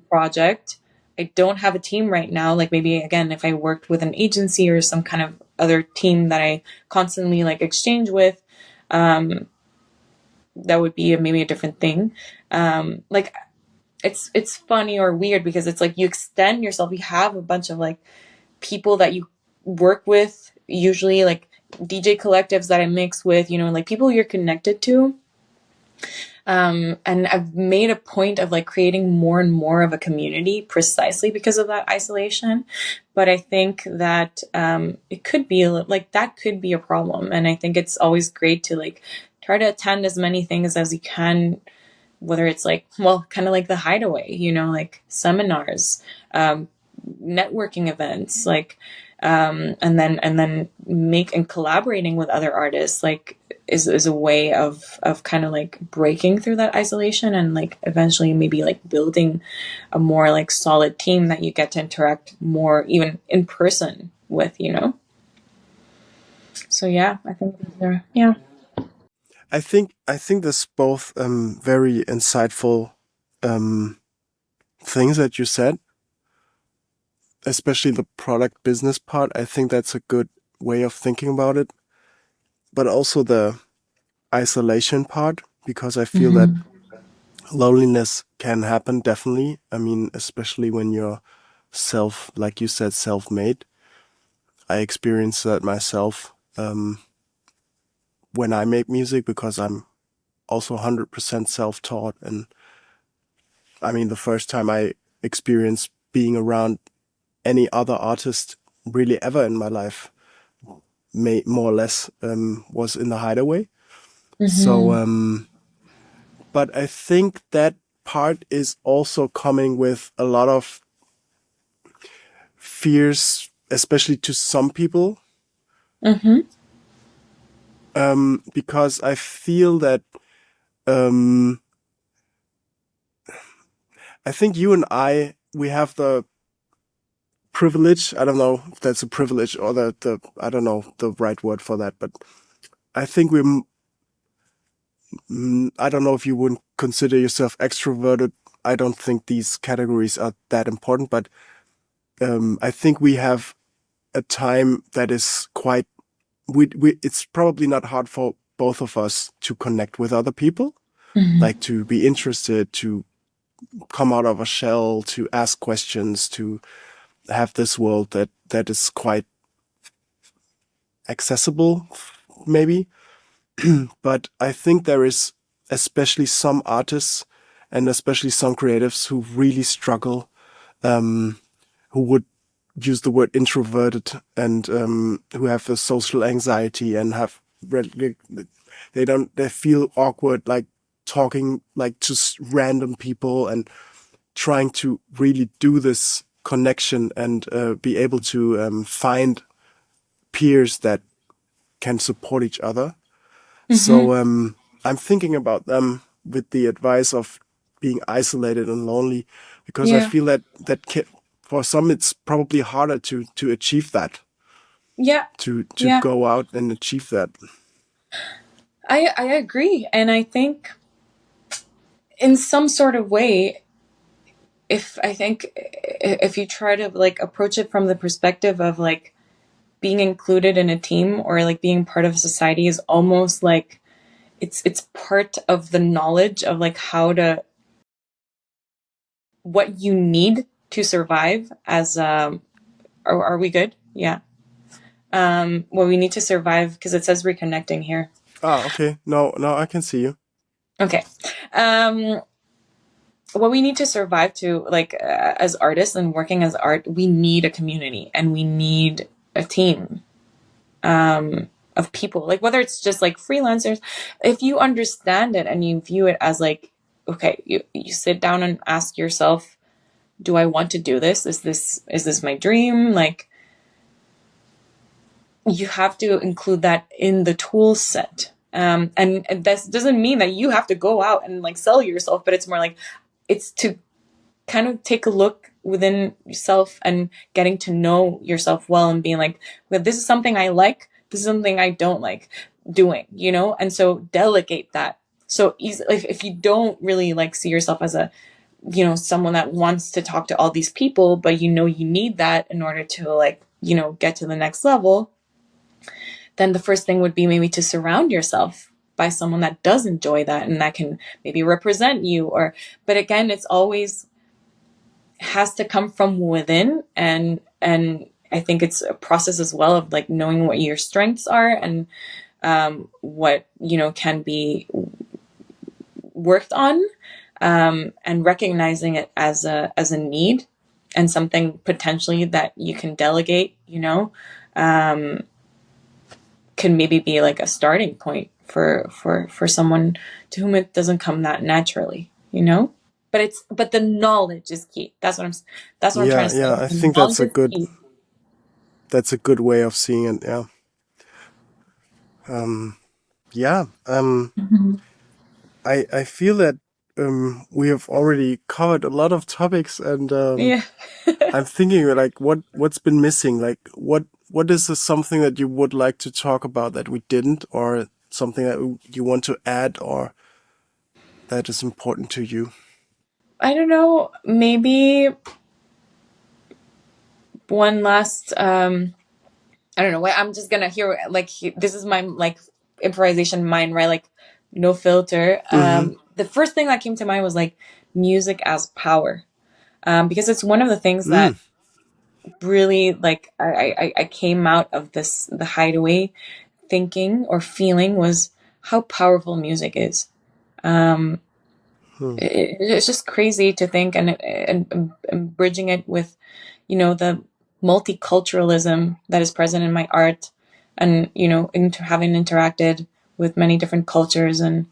S2: project. I don't have a team right now. Like maybe again, if I worked with an agency or some kind of other team that I constantly like exchange with, that would be maybe a different thing. Like it's funny or weird because it's like you extend yourself. You have a bunch of like people that you work with, usually like DJ collectives that I mix with, like people you're connected to. And I've made a point of like creating more and more of a community precisely because of that isolation. But I think that it could be like that could be a problem. And I think it's always great to like try to attend as many things as you can, whether it's like, well, kind of like the Hideaway, like seminars, networking events, like, and then make and collaborating with other artists, like is a way of kind of like breaking through that isolation and like eventually maybe like building a more like solid team that you get to interact more even in person with, So yeah, I think yeah.
S1: I think there's both very insightful things that you said, especially the product business part. I think that's a good way of thinking about it, but also the isolation part, because I feel that loneliness can happen, definitely. I mean, especially when you're like you said, self-made. I experience that myself when I make music, because I'm also 100% self-taught. And I mean, the first time I experienced being around any other artist really ever in my life, more or less, was in the Hideaway. So, but I think that part is also coming with a lot of fears, especially to some people, because I feel that I think you and we have the privilege. I don't know if that's a privilege or the I don't know the right word for that, but I think I don't know if you wouldn't consider yourself extroverted. I don't think these categories are that important, but I think we have a time that is quite, it's probably not hard for both of us to connect with other people, like to be interested, to come out of a shell, to ask questions, to have this world that is quite accessible, maybe. But I think there is especially some artists and especially some creatives who really struggle, who would use the word introverted, and who have a social anxiety and have they feel awkward, like talking like just random people and trying to really do this connection and be able to find peers that can support each other. So I'm thinking about them with the advice of being isolated and lonely, because I
S2: Yeah.
S1: feel that for some it's probably harder to achieve that,
S2: Yeah.
S1: to
S2: Yeah.
S1: go out and achieve that.
S2: I agree. And I think in some sort of way, if you try to like approach it from the perspective of like being included in a team or like being part of society is almost like it's part of the knowledge of like how to what you need to survive as are we good? Yeah. What we need to survive, because it says reconnecting here.
S1: Ah, okay. No, I can see you.
S2: Okay. What we need to survive to like as artists and working as art, we need a community and we need a team of people, like whether it's just like freelancers. If you understand it and you view it as like, okay, you sit down and ask yourself, do I want to do this? Is this my dream? Like, you have to include that in the tool set. And this doesn't mean that you have to go out and like sell yourself, but it's more like it's to kind of take a look within yourself and getting to know yourself well and being like, well, this is something I like, this is something I don't like doing, and so delegate that. So easy, if you don't really like see yourself as a someone that wants to talk to all these people, but you need that in order to like get to the next level, then the first thing would be maybe to surround yourself by someone that does enjoy that and that can maybe represent you. But again, it's always has to come from within, and I think it's a process as well of like knowing what your strengths are and what can be worked on, and recognizing it as a need and something potentially that you can delegate, can maybe be like a starting point for someone to whom it doesn't come that naturally, but the knowledge is key. That's what I'm trying
S1: Yeah,
S2: to say.
S1: I
S2: The
S1: think
S2: knowledge is key.
S1: that's a good way of seeing it. Yeah. Yeah. I feel that we have already covered a lot of topics, and
S2: Yeah.
S1: I'm thinking like what's been missing? Like what is something that you would like to talk about that we didn't, or something that you want to add, or that is important to you?
S2: I don't know. Maybe one last. I don't know. I'm just gonna hear like this is my like improvisation mind, right? Like no filter.
S1: Mm-hmm.
S2: The first thing that came to mind was like music as power, because it's one of the things that really like I came out of the Hideaway thinking or feeling was how powerful music is. It's just crazy to think, and bridging it with, the multiculturalism that is present in my art, and having interacted with many different cultures and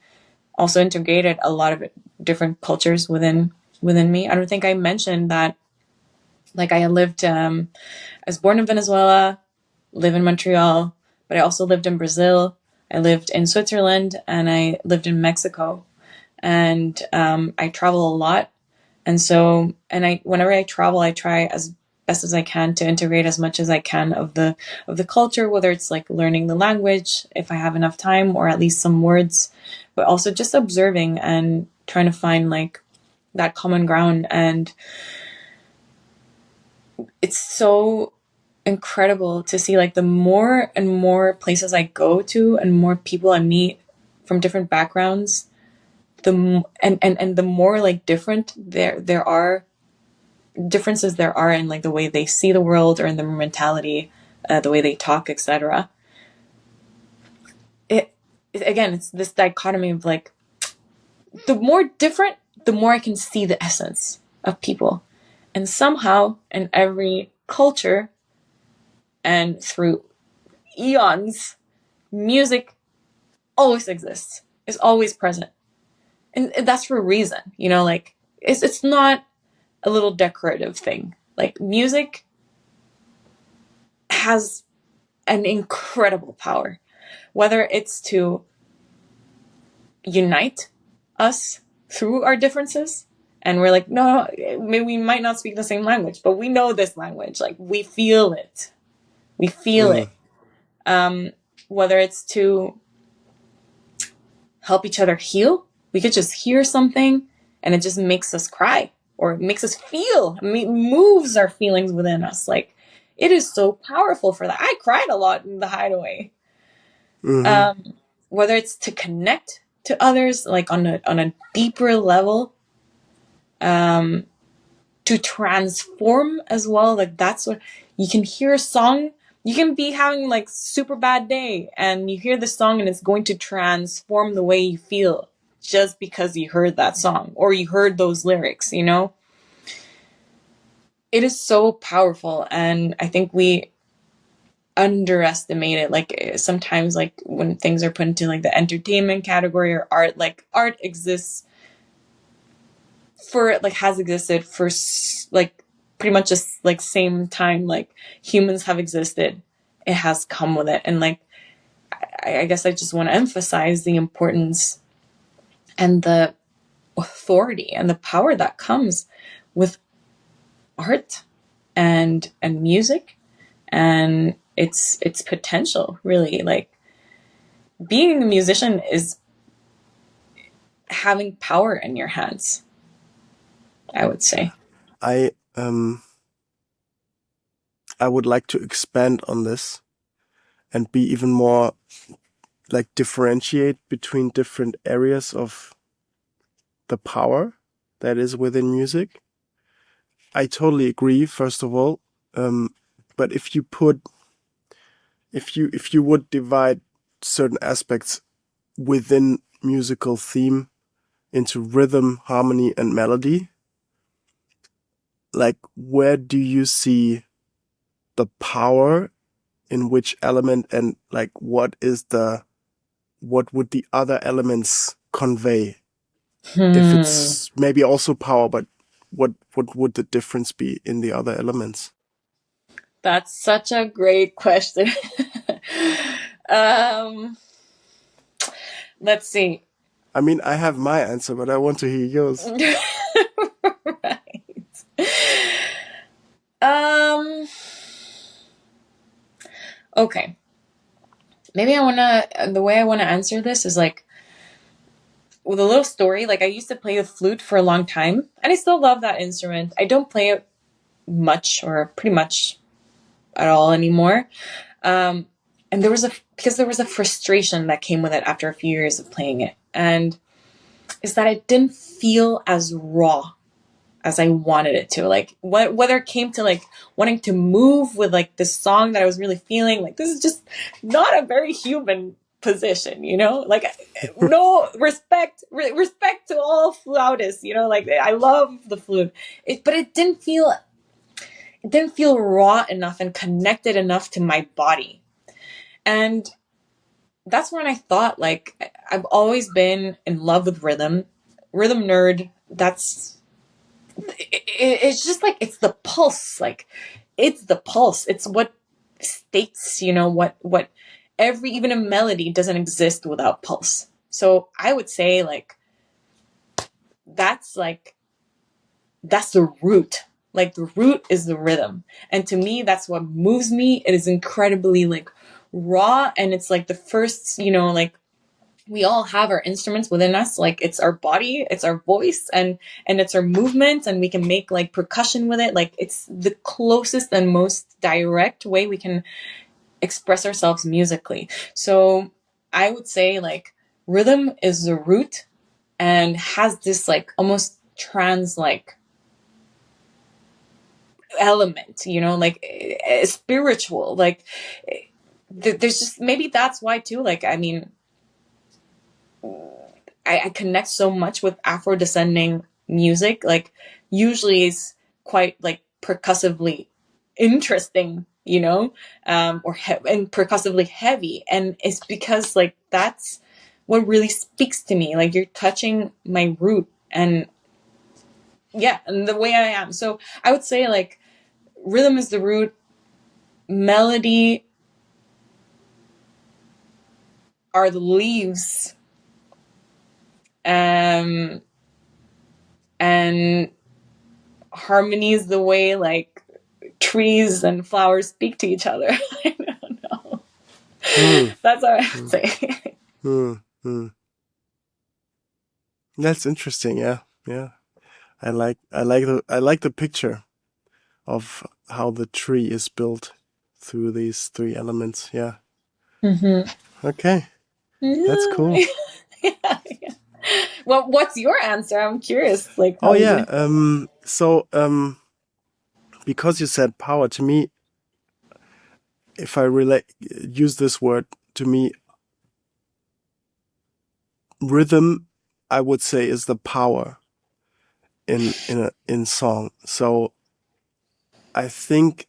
S2: also integrated a lot of different cultures within me. I don't think I mentioned that, like, I lived, I was born in Venezuela, live in Montreal, but I also lived in Brazil, I lived in Switzerland, and I lived in Mexico. And I travel a lot. And so, whenever I travel, I try as best as I can to integrate as much as I can of the culture, whether it's like learning the language, if I have enough time, or at least some words, but also just observing and trying to find like that common ground. And it's so incredible to see, like, the more and more places I go to and more people I meet from different backgrounds, and the more like different there are differences there are in like the way they see the world or in their mentality, the way they talk, etc. Again, it's this dichotomy of like, the more different, the more I can see the essence of people. And somehow in every culture and through eons, music always exists, is always present. And that's for a reason, like, it's not a little decorative thing. Like, music has an incredible power, whether it's to unite us through our differences. And we're like, no, maybe we might not speak the same language, but we know this language. Like, we feel it. We feel it. Whether it's to help each other heal, we could just hear something and it just makes us cry, or it makes us feel, moves our feelings within us. Like, it is so powerful for that. I cried a lot in the Hideaway. Whether it's to connect to others, like on a deeper level, to transform as well. Like, that's what you can hear a song. You can be having like super bad day and you hear the song and it's going to transform the way you feel just because you heard that song or you heard those lyrics, It is so powerful. And I think we underestimate it. Like, sometimes, like, when things are put into like the entertainment category or art, like, art exists for, like, has existed for like pretty much just like same time like humans have existed. It has come with it. And like, I guess I just want to emphasize the importance and the authority and the power that comes with art and music and its potential. Really, like, being a musician is having power in your hands, I would say.
S1: I would like to expand on this and be even more, like, differentiate between different areas of the power that is within music. I totally agree, first of all. But if you would divide certain aspects within musical theme into rhythm, harmony, and melody, like, where do you see the power in which element, and like, what would the other elements convey? If it's maybe also power, but what would the difference be in the other elements?
S2: That's such a great question. Let's see.
S1: I mean, I have my answer, but I want to hear yours.
S2: Right. Okay. Maybe the way I want to answer this is like with a little story. Like, I used to play the flute for a long time and I still love that instrument. I don't play it much or pretty much at all anymore. And there was a frustration that came with it after a few years of playing it. And is that it didn't feel as raw as I wanted it to. Like, whether it came to like wanting to move with like this song that I was really feeling, like, this is just not a very human position, like, no respect to all flautists, like, I love the flute, but it didn't feel, it didn't feel raw enough and connected enough to my body. And that's when I thought, like, I've always been in love with rhythm nerd. It's just like, it's the pulse. Like, it's the pulse. It's what states, what even a melody doesn't exist without pulse. So I would say, like, that's the root. Like, the root is the rhythm. And to me, that's what moves me. It is incredibly, like, raw. And it's like the first, like, we all have our instruments within us. Like, it's our body, it's our voice, and it's our movement, and we can make, like, percussion with it. Like, it's the closest and most direct way we can express ourselves musically. So I would say, like, rhythm is the root and has this, like, almost trans, like, element, like, spiritual. Like, there's just, maybe that's why too. Like, I mean, I connect so much with Afro descending music. Like, usually it's quite, like, percussively interesting, and percussively heavy. And it's because, like, that's what really speaks to me. Like, you're touching my root, and yeah, and the way I am. So I would say, like, rhythm is the root, melody are the leaves, and harmony is the way, like, trees and flowers speak to each other. I don't know. That's what I would say.
S1: That's interesting. Yeah, yeah. I like the picture of how the tree is built through these three elements. Yeah. Okay. That's cool.
S2: Yeah. Well, what's your answer? I'm curious. Like,
S1: oh yeah. So because you said power, to me, if I use this word, to me, rhythm, I would say, is the power in song. So I think,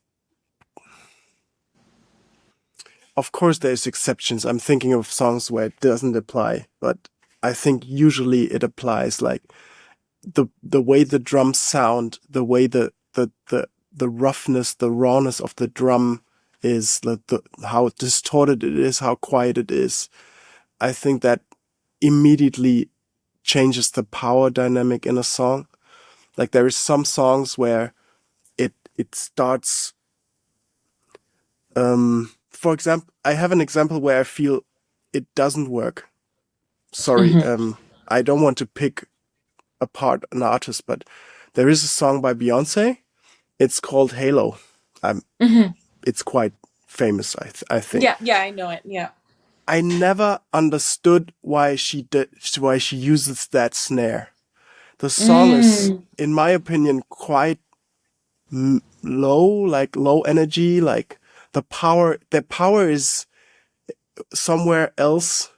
S1: of course, there's exceptions. I'm thinking of songs where it doesn't apply, but I think usually it applies. Like, the way the drums sound, the way the roughness, the rawness of the drum is, how distorted it is, how quiet it is. I think that immediately changes the power dynamic in a song. Like, there is some songs where it starts. For example, I have an example where I feel it doesn't work. Sorry, I don't want to pick apart an artist, but there is a song by Beyonce. It's called Halo. It's quite famous, I think.
S2: Yeah, I know it. Yeah.
S1: I never understood why she uses that snare. The song is, in my opinion, quite low, like low energy. Like, the power is somewhere else.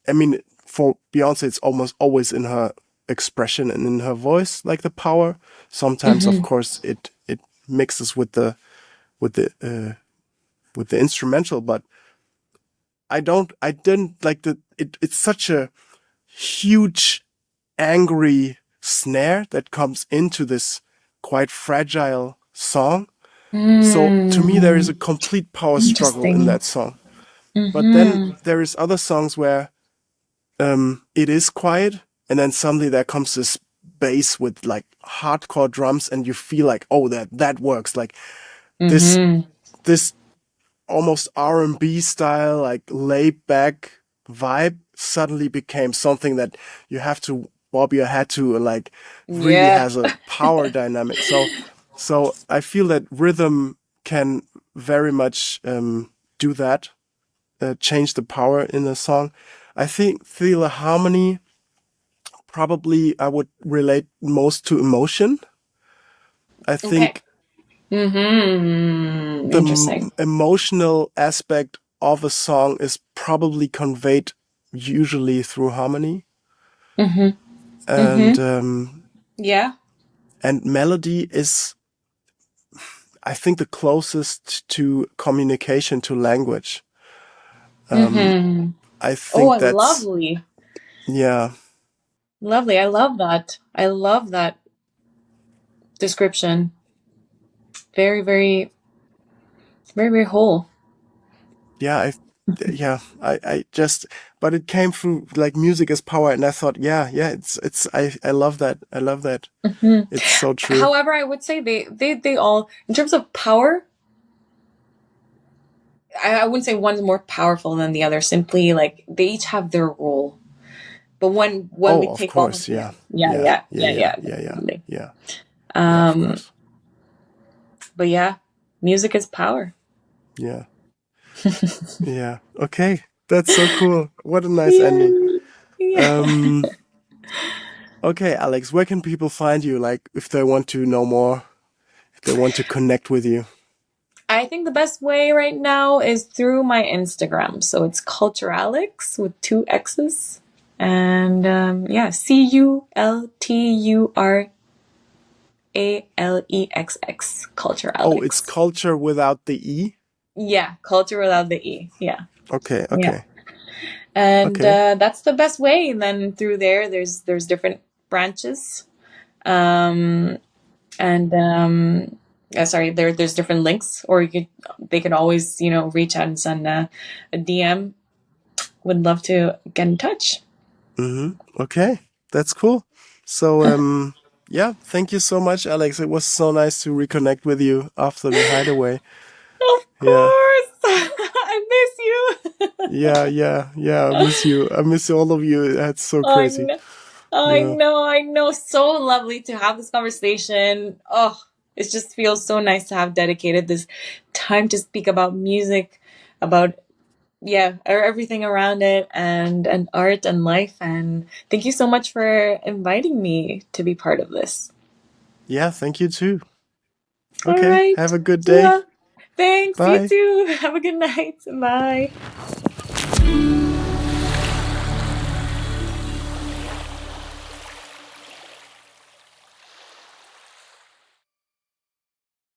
S1: I mean, for Beyonce, it's almost always in her expression and in her voice, like, the power. Sometimes, of course, it mixes with the instrumental, but I didn't like it's such a huge, angry snare that comes into this quite fragile song. So to me, there is a complete power struggle in that song. But then there is other songs where it is quiet, and then suddenly there comes this bass with, like, hardcore drums, and you feel like, oh, that works. Like, this almost R&B style, like, laid back vibe suddenly became something that you have to bob your head to, and, like, really has a power dynamic. So I feel that rhythm can very much do that, change the power in a song. I feel a harmony, probably I would relate most to emotion. I think
S2: Interesting.
S1: Emotional aspect of a song is probably conveyed usually through harmony. And
S2: Yeah.
S1: And melody is, I think, the closest to communication to language.
S2: Mm-hmm.
S1: I
S2: Oh,
S1: think that's,
S2: lovely.
S1: yeah,
S2: Lovely. I love that. I love that description. Very, very, very, very whole.
S1: yeah, I just, but it came through like music is power. And I thought, yeah, I love that. I love that.
S2: Hmm.
S1: It's so true.
S2: However, I would say they all, in terms of power, I wouldn't say one's more powerful than the other. Simply like they each have their role. But when we
S1: Oh, of
S2: take all of
S1: course.
S2: yeah,
S1: Yeah.
S2: yeah,
S1: Yeah.
S2: yeah,
S1: Yeah.
S2: yeah,
S1: Yeah.
S2: yeah,
S1: Yeah. Yeah.
S2: definitely.
S1: Yeah. Yeah. Of
S2: Um,
S1: course.
S2: but yeah, music is power.
S1: Yeah. Yeah. Okay. That's so cool. What a nice ending.
S2: Yeah, yeah.
S1: Um, okay, Alex, where can people find you? Like, if they want to know more, if they want to connect with you.
S2: I think the best way right now is through my Instagram. So it's Culturalex with two X's. And yeah, CULTURALEXX,
S1: Oh, it's
S2: Culturalex.
S1: culture without the E?
S2: Yeah, culture without the E. Yeah,
S1: Okay.
S2: yeah.
S1: Okay.
S2: And
S1: Okay.
S2: that's the best way. And then through there, there's different branches. Um, and sorry, there's different links, or they could always reach out and send a DM. Would love to get in touch.
S1: Okay. That's cool. So, yeah, thank you so much, Alex. It was so nice to reconnect with you after the hideaway.
S2: Of
S1: Yeah.
S2: course, I miss you.
S1: Yeah. I miss you. I miss all of you. That's so
S2: I
S1: crazy.
S2: know, I
S1: Yeah.
S2: know, I know. So lovely to have this conversation. Oh, it just feels so nice to have dedicated this time to speak about music, about everything around it, and art and life. And thank you so much for inviting me to be part of this.
S1: Yeah, thank you too.
S2: All
S1: Okay.
S2: right.
S1: Have a good day.
S2: Yeah. Thanks. You
S1: Bye.
S2: too. Have a good night. Bye.